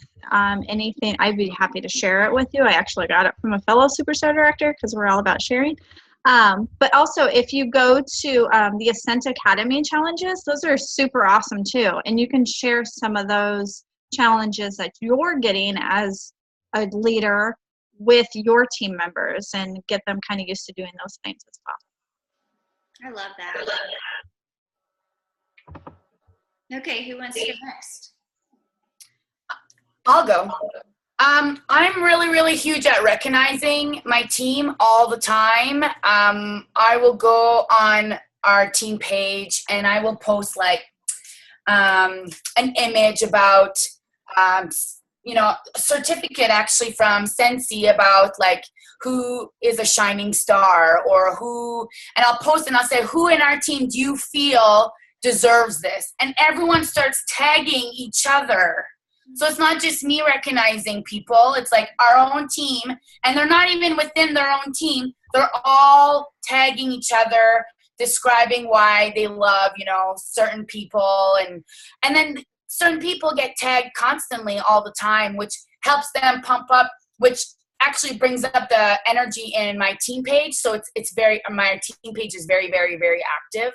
anything, I'd be happy to share it with you. I actually got it from a fellow Superstar director because we're all about sharing. But also, if you go to the Ascent Academy challenges, those are super awesome too. And you can share some of those challenges that you're getting as a leader with your team members and get them kind of used to doing those things as well. I love that. Okay, who wants to go next? I'll go. I'm really, really huge at recognizing my team all the time. I will go on our team page and I will post like an image about, a certificate actually from Scentsy about like who is a shining star or and I'll post and I'll say, who in our team do you feel deserves this? And everyone starts tagging each other. So it's not just me recognizing people, it's like our own team, and they're not even within their own team. They're all tagging each other, describing why they love, certain people. And then certain people get tagged constantly all the time, which helps them pump up, which actually brings up the energy in my team page. So it's very, my team page is very, very, very active.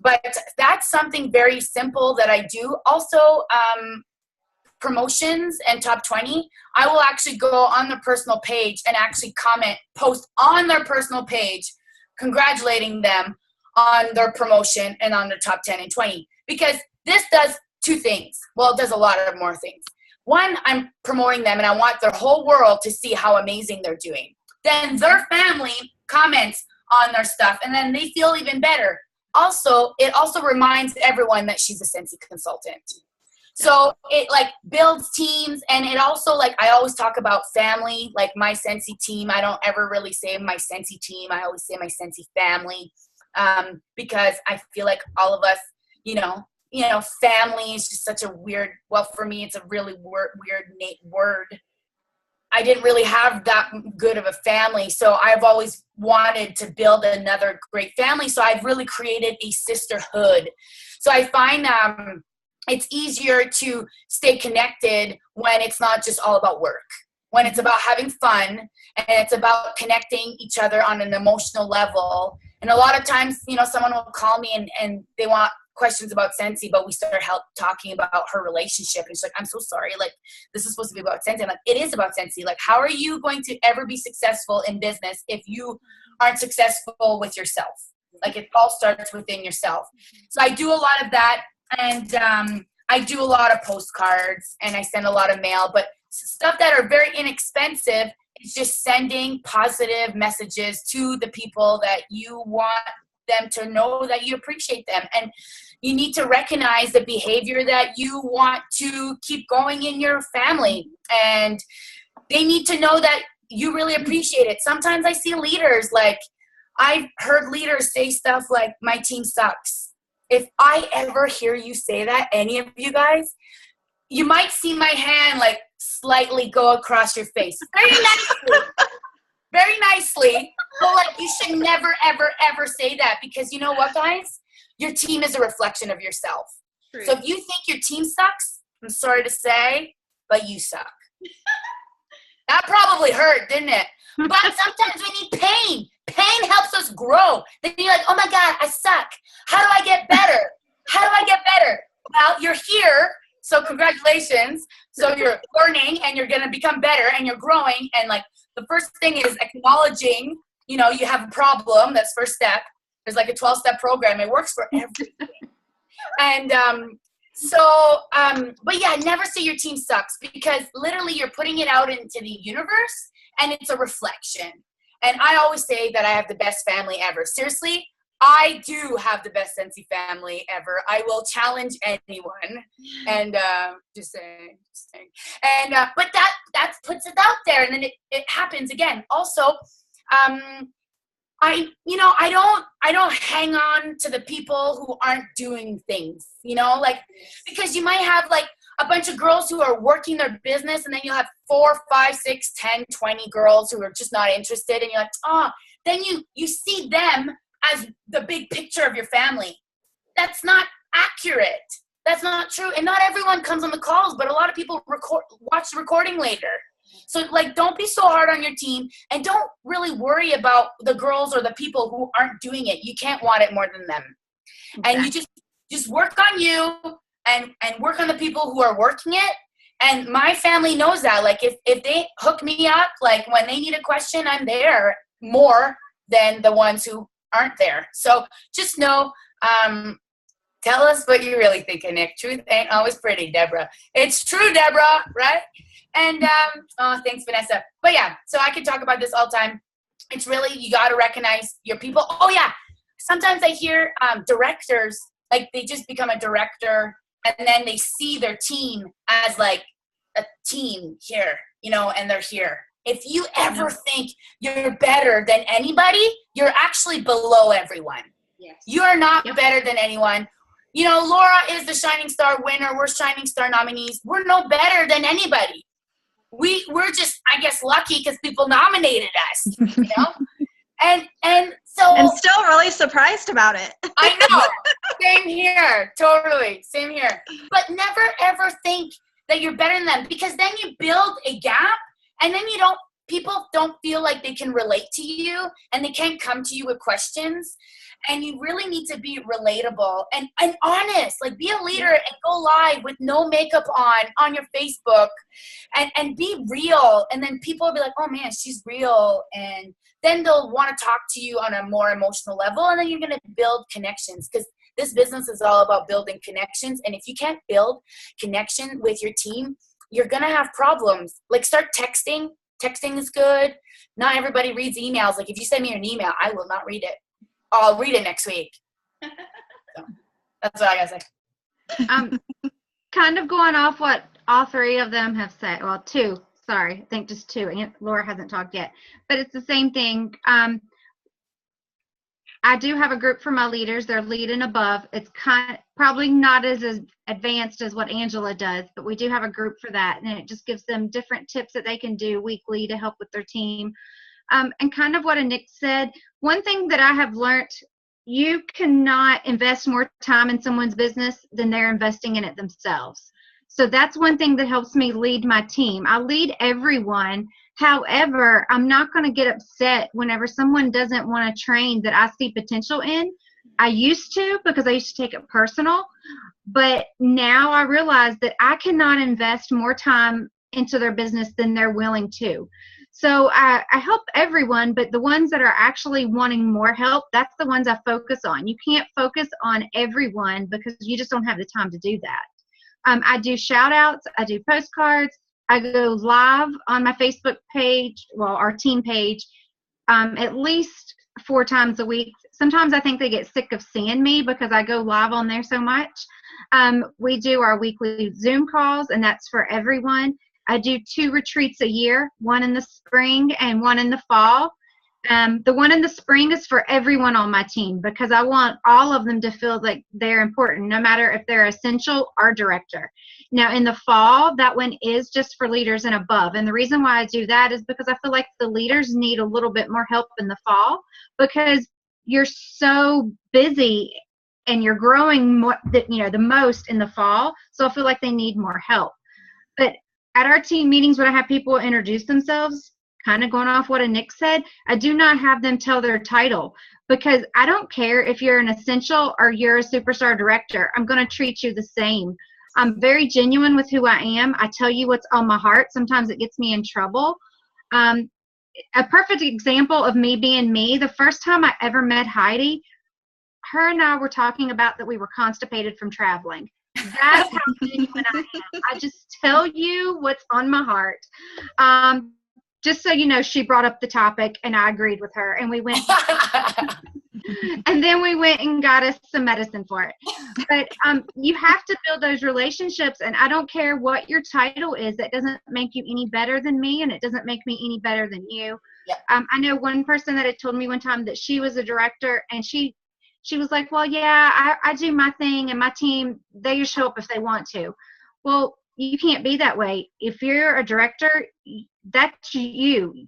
But that's something very simple that I do. Also, promotions and top 20, I will actually go on their personal page and actually post on their personal page, congratulating them on their promotion and on their top 10 and 20. Because this does two things. Well, it does a lot of more things. One, I'm promoting them, and I want their whole world to see how amazing they're doing. Then their family comments on their stuff, and then they feel even better. Also, it also reminds everyone that she's a Scentsy consultant. So it like builds teams, and it also, like, I always talk about family, like my Scentsy team. I don't ever really say my Scentsy team. I always say my Scentsy family, because I feel like all of us, you know, family is just such a weird, well, for me, it's a really weird word. I didn't really have that good of a family, so I've always wanted to build another great family. So I've really created a sisterhood. So I find it's easier to stay connected when it's not just all about work, when it's about having fun, and it's about connecting each other on an emotional level. And a lot of times, you know, someone will call me and they want questions about Scentsy, but we start talking about her relationship, and she's like, I'm so sorry, like, this is supposed to be about Scentsy. I'm like, it is about Scentsy. Like, how are you going to ever be successful in business if you aren't successful with yourself? Like, it all starts within yourself. So I do a lot of that, and I do a lot of postcards, and I send a lot of mail, but stuff that are very inexpensive is just sending positive messages to the people that you want them to know that you appreciate them. And you need to recognize the behavior that you want to keep going in your family, and they need to know that you really appreciate it. Sometimes I see leaders, like, I've heard leaders say stuff like, my team sucks. If I ever hear you say that, any of you guys, you might see my hand like slightly go across your face. Very nicely. Very nicely. But like, you should never, ever, ever say that, because you know what, guys? Your team is a reflection of yourself. True. So if you think your team sucks, I'm sorry to say, but you suck. That probably hurt, didn't it? But sometimes we need pain. Pain helps us grow. Then you're like, oh my God, I suck. How do I get better? How do I get better? Well, you're here, so congratulations. So you're learning, and you're going to become better, and you're growing. And like, the first thing is acknowledging, you know, you have a problem. That's first step. There's like a 12-step program. It works for everything. And but yeah, never say your team sucks, because literally you're putting it out into the universe, and it's a reflection. And I always say that I have the best family ever. Seriously, I do have the best Scentsy family ever. I will challenge anyone. And just saying. And but that puts it out there, and then it happens again. Also, I don't hang on to the people who aren't doing things, you know, like, because you might have like a bunch of girls who are working their business, and then you'll have 4, 5, 6, 10, 20 girls who are just not interested, and you're like, oh, then you see them as the big picture of your family. That's not accurate. That's not true. And not everyone comes on the calls, but a lot of people watch the recording later. So like, don't be so hard on your team, and don't really worry about the girls or the people who aren't doing it. You can't want it more than them. Okay. And you just work on you, and work on the people who are working it. And my family knows that. Like, if they hook me up, like when they need a question, I'm there more than the ones who aren't there. So just know, tell us what you really think, Anick. Truth ain't always pretty, Deborah. It's true, Deborah, right? And, oh, thanks, Vanessa. But yeah, so I could talk about this all the time. It's really, you got to recognize your people. Oh yeah. Sometimes I hear directors, like they just become a director, and then they see their team as like a team here, you know, and they're here. If you ever think you're better than anybody, you're actually below everyone. Yes. You are not better than anyone. You know, Laura is the Shining Star winner. We're Shining Star nominees. We're no better than anybody. We're just, I guess, lucky because people nominated us, you know? And so And still really surprised about it. I know. Same here. Totally. Same here. But never ever think that you're better than them, because then you build a gap, and then people don't feel like they can relate to you, and they can't come to you with questions. And you really need to be relatable and honest. Like, be a leader and go live with no makeup on your Facebook, and be real. And then people will be like, oh man, she's real. And then they'll want to talk to you on a more emotional level. And then you're going to build connections, because this business is all about building connections. And if you can't build connection with your team, you're going to have problems. Like, start texting. Texting is good. Not everybody reads emails. Like, if you send me an email, I will not read it. I'll read it next week. So, that's what I gotta say. Kind of going off what all three of them have said. Well, two. Sorry, I think just two. And Laura hasn't talked yet, but it's the same thing. I do have a group for my leaders. They're lead and above. It's probably not as advanced as what Angela does, but we do have a group for that, and it just gives them different tips that they can do weekly to help with their team. And kind of what Anick said, one thing that I have learned, you cannot invest more time in someone's business than they're investing in it themselves. So that's one thing that helps me lead my team. I lead everyone. However, I'm not going to get upset whenever someone doesn't want to train that I see potential in. I used to, because I used to take it personal. But now I realize that I cannot invest more time into their business than they're willing to. So I help everyone, but the ones that are actually wanting more help, that's the ones I focus on. You can't focus on everyone because you just don't have the time to do that. I do shout outs, I do postcards, I go live on my Facebook page, well, our team page, at least 4 times a week. Sometimes I think they get sick of seeing me because I go live on there so much. We do our weekly Zoom calls, and that's for everyone. I do 2 retreats a year, one in the spring and one in the fall. The one in the spring is for everyone on my team because I want all of them to feel like they're important, no matter if they're essential or director. Now, in the fall, that one is just for leaders and above. And the reason why I do that is because I feel like the leaders need a little bit more help in the fall because you're so busy and you're growing more, the most in the fall. So I feel like they need more help. But at our team meetings, when I have people introduce themselves, kind of going off what Anick said, I do not have them tell their title because I don't care if you're an essential or you're a superstar director. I'm going to treat you the same. I'm very genuine with who I am. I tell you what's on my heart. Sometimes it gets me in trouble. A perfect example of me being me, the first time I ever met Heidi, her and I were talking about that we were constipated from traveling. That's how genuine I am. I just tell you what's on my heart. Just so you know, she brought up the topic and I agreed with her, and we went and then we went and got us some medicine for it. But you have to build those relationships, and I don't care what your title is. That doesn't make you any better than me, and it doesn't make me any better than you. Yeah. I know one person that had told me one time that she was a director, and she was like, well, yeah, I do my thing, and my team, they just show up if they want to. Well, you can't be that way. If you're a director, that's you.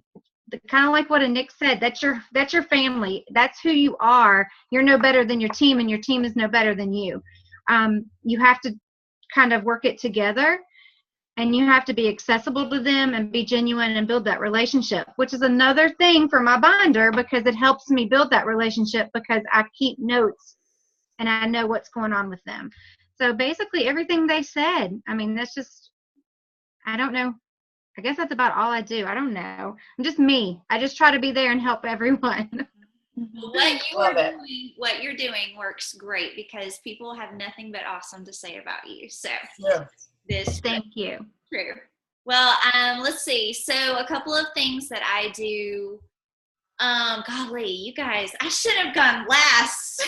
Kind of like what Anick said, that's your family. That's who you are. You're no better than your team, and your team is no better than you. You have to kind of work it together, and you have to be accessible to them and be genuine and build that relationship, which is another thing for my binder because it helps me build that relationship because I keep notes and I know what's going on with them. So basically everything they said, I mean, that's just, I don't know. I guess that's about all I do. I don't know. I'm just me. I just try to be there and help everyone. What you're doing works great because people have nothing but awesome to say about you. So Thank you. True. Well, let's see. So a couple of things that I do. Golly, you guys, I should have gone last.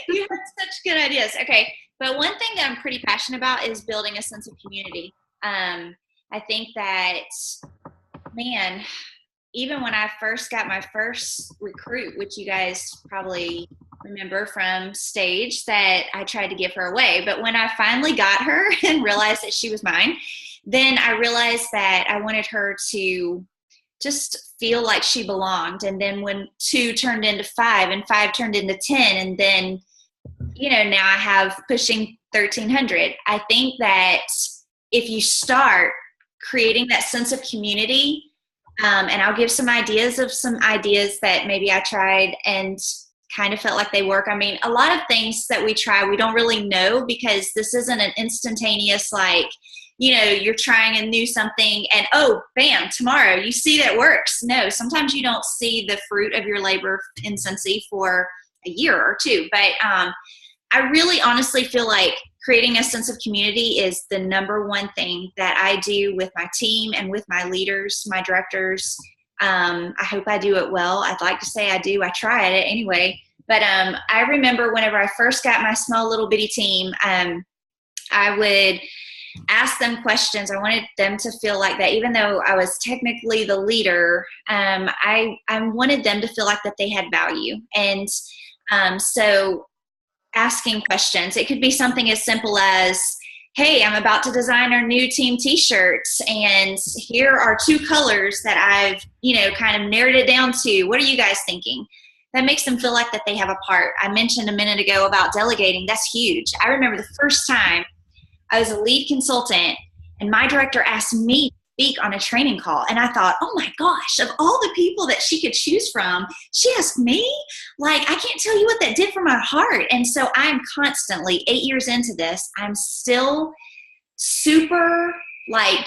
You have such good ideas. Okay. But one thing that I'm pretty passionate about is building a sense of community. I think that, man, even when I first got my first recruit, which you guys probably remember from stage, that I tried to give her away. But when I finally got her and realized that she was mine, then I realized that I wanted her to just feel like she belonged. And then when 2 turned into 5 and 5 turned into 10, and then, now I have pushing 1,300. I think that if you start creating that sense of community, and I'll give some ideas that maybe I tried and kind of felt like they work. I mean, a lot of things that we try, we don't really know, because this isn't an instantaneous, like, you're trying a new something and, oh, bam, tomorrow you see that works. No, sometimes you don't see the fruit of your labor in Scentsy for a year or 2. But I really honestly feel like creating a sense of community is the number one thing that I do with my team and with my leaders, my directors. I hope I do it well. I'd like to say I do. I try it anyway. But I remember whenever I first got my small little bitty team, I would ask them questions. I wanted them to feel like that, even though I was technically the leader, I wanted them to feel like that they had value. And so asking questions, it could be something as simple as, hey, I'm about to design our new team t-shirts, and here are 2 colors that I've, kind of narrowed it down to. What are you guys thinking? That makes them feel like that they have a part. I mentioned a minute ago about delegating. That's huge. I remember the first time I was a lead consultant and my director asked me to speak on a training call, and I thought, oh my gosh, of all the people that she could choose from, she asked me? Like, I can't tell you what that did for my heart. And so I'm constantly, 8 years into this, I'm still super, like,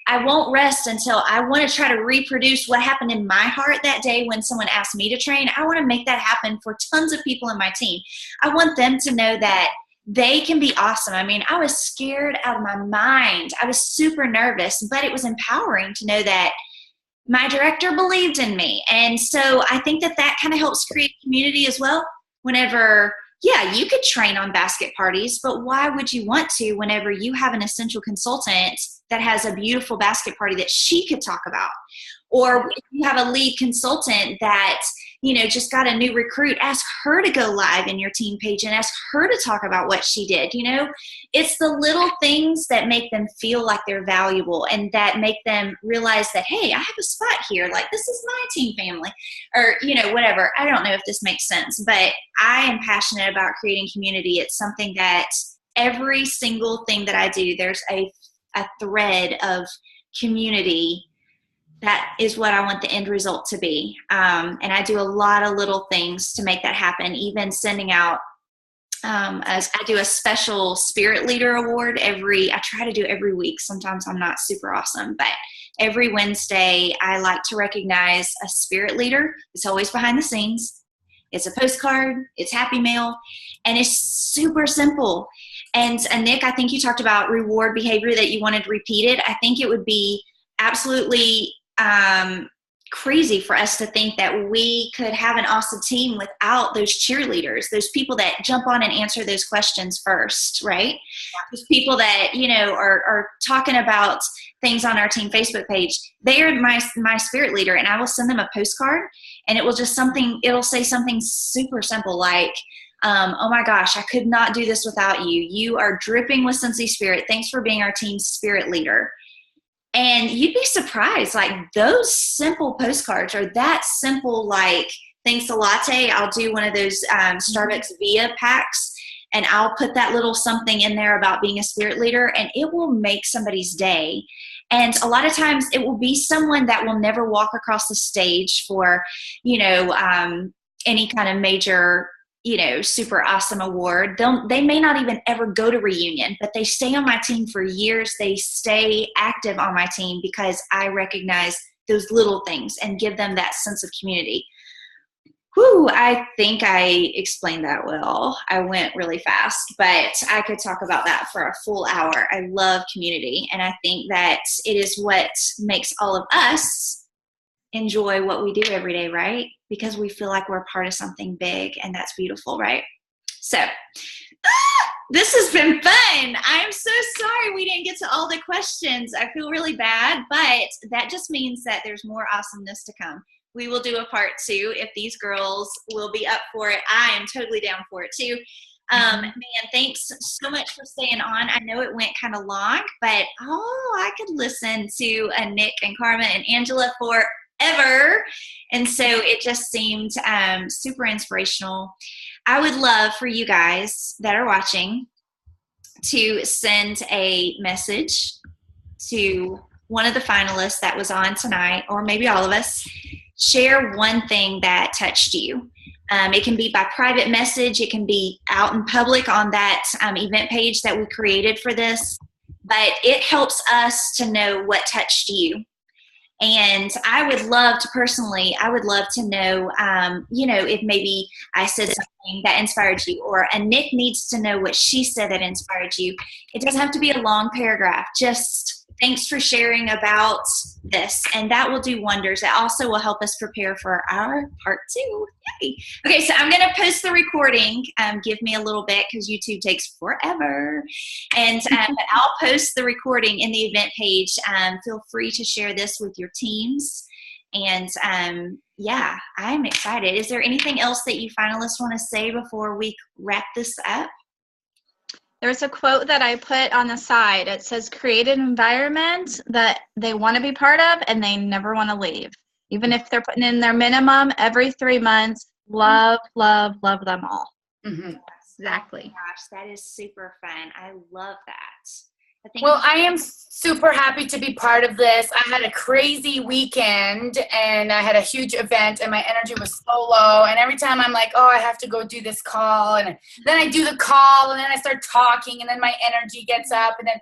I won't rest until I want to try to reproduce what happened in my heart that day when someone asked me to train. I want to make that happen for tons of people in my team. I want them to know that they can be awesome. I mean, I was scared out of my mind. I was super nervous, but it was empowering to know that my director believed in me. And so I think that kind of helps create community as well. Whenever, yeah, you could train on basket parties, but why would you want to whenever you have an essential consultant that has a beautiful basket party that she could talk about? Or if you have a lead consultant that, just got a new recruit, ask her to go live in your team page and ask her to talk about what she did. It's the little things that make them feel like they're valuable and that make them realize that, hey, I have a spot here. Like, this is my team family, or, whatever. I don't know if this makes sense, but I am passionate about creating community. It's something that every single thing that I do, there's a thread of community. That is what I want the end result to be. And I do a lot of little things to make that happen, even sending out, as I do a special spirit leader award I try to do every week. Sometimes I'm not super awesome, but every Wednesday I like to recognize a spirit leader. It's always behind the scenes. It's a postcard, it's happy mail, and it's super simple. And Anick, I think you talked about reward behavior that you wanted repeated. I think it would be absolutely crazy for us to think that we could have an awesome team without those cheerleaders, those people that jump on and answer those questions first, right? Those people that, are talking about things on our team Facebook page. They are my spirit leader, and I will send them a postcard, and it'll say something super simple like, oh my gosh, I could not do this without you. You are dripping with Scentsy spirit. Thanks for being our team spirit leader. And you'd be surprised, like, those simple postcards are that simple, like, thanks a latte. I'll do one of those Starbucks Via packs, and I'll put that little something in there about being a spirit leader, and it will make somebody's day. And a lot of times it will be someone that will never walk across the stage for, any kind of major, super awesome award. They may not even ever go to reunion, but they stay on my team for years. They stay active on my team because I recognize those little things and give them that sense of community. Whew, I think I explained that well. I went really fast, but I could talk about that for a full hour. I love community, and I think that it is what makes all of us enjoy what we do every day, right? Because we feel like we're part of something big, and that's beautiful, right? So this has been fun. I am so sorry we didn't get to all the questions. I feel really bad, but that just means that there's more awesomeness to come. We will do a part 2 if these girls will be up for it. I am totally down for it too. Man, thanks so much for staying on. I know it went kind of long, but I could listen to Anick and Carma and Angela forever. And so it just seemed super inspirational. I would love for you guys that are watching to send a message to one of the finalists that was on tonight, or maybe all of us. Share one thing that touched you. It can be by private message. It can be out in public on that event page that we created for this. But it helps us to know what touched you. And I would love to know, if maybe I said something that inspired you, or Anick needs to know what she said that inspired you. It doesn't have to be a long paragraph. Just thanks for sharing about this, and that will do wonders. It also will help us prepare for our part 2. Yay. Okay, so I'm going to post the recording. Give me a little bit because YouTube takes forever. And but I'll post the recording in the event page. Feel free to share this with your teams. And I'm excited. Is there anything else that you finalists want to say before we wrap this up? There's a quote that I put on the side. It says, create an environment that they want to be part of and they never want to leave. Even if they're putting in their minimum every 3 months, love, love, love them all. Mm-hmm. Exactly. Oh gosh, that is super fun. I love that. I am super happy to be part of this. I had a crazy weekend and I had a huge event and my energy was so low. And every time I'm like, I have to go do this call. And then I do the call and then I start talking and then my energy gets up. And then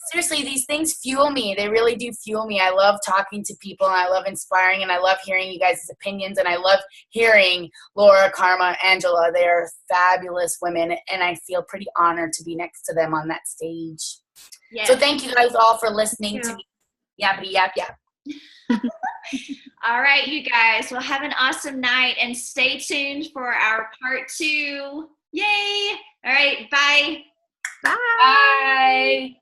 seriously, these things fuel me. They really do fuel me. I love talking to people and I love inspiring and I love hearing you guys' opinions. And I love hearing Laura, Carma, Angela. They are fabulous women. And I feel pretty honored to be next to them on that stage. Yes. So thank you guys all for listening to me. Yappity yap yap. All right, you guys. Well, have an awesome night and stay tuned for our part 2. Yay! All right, bye. Bye. Bye.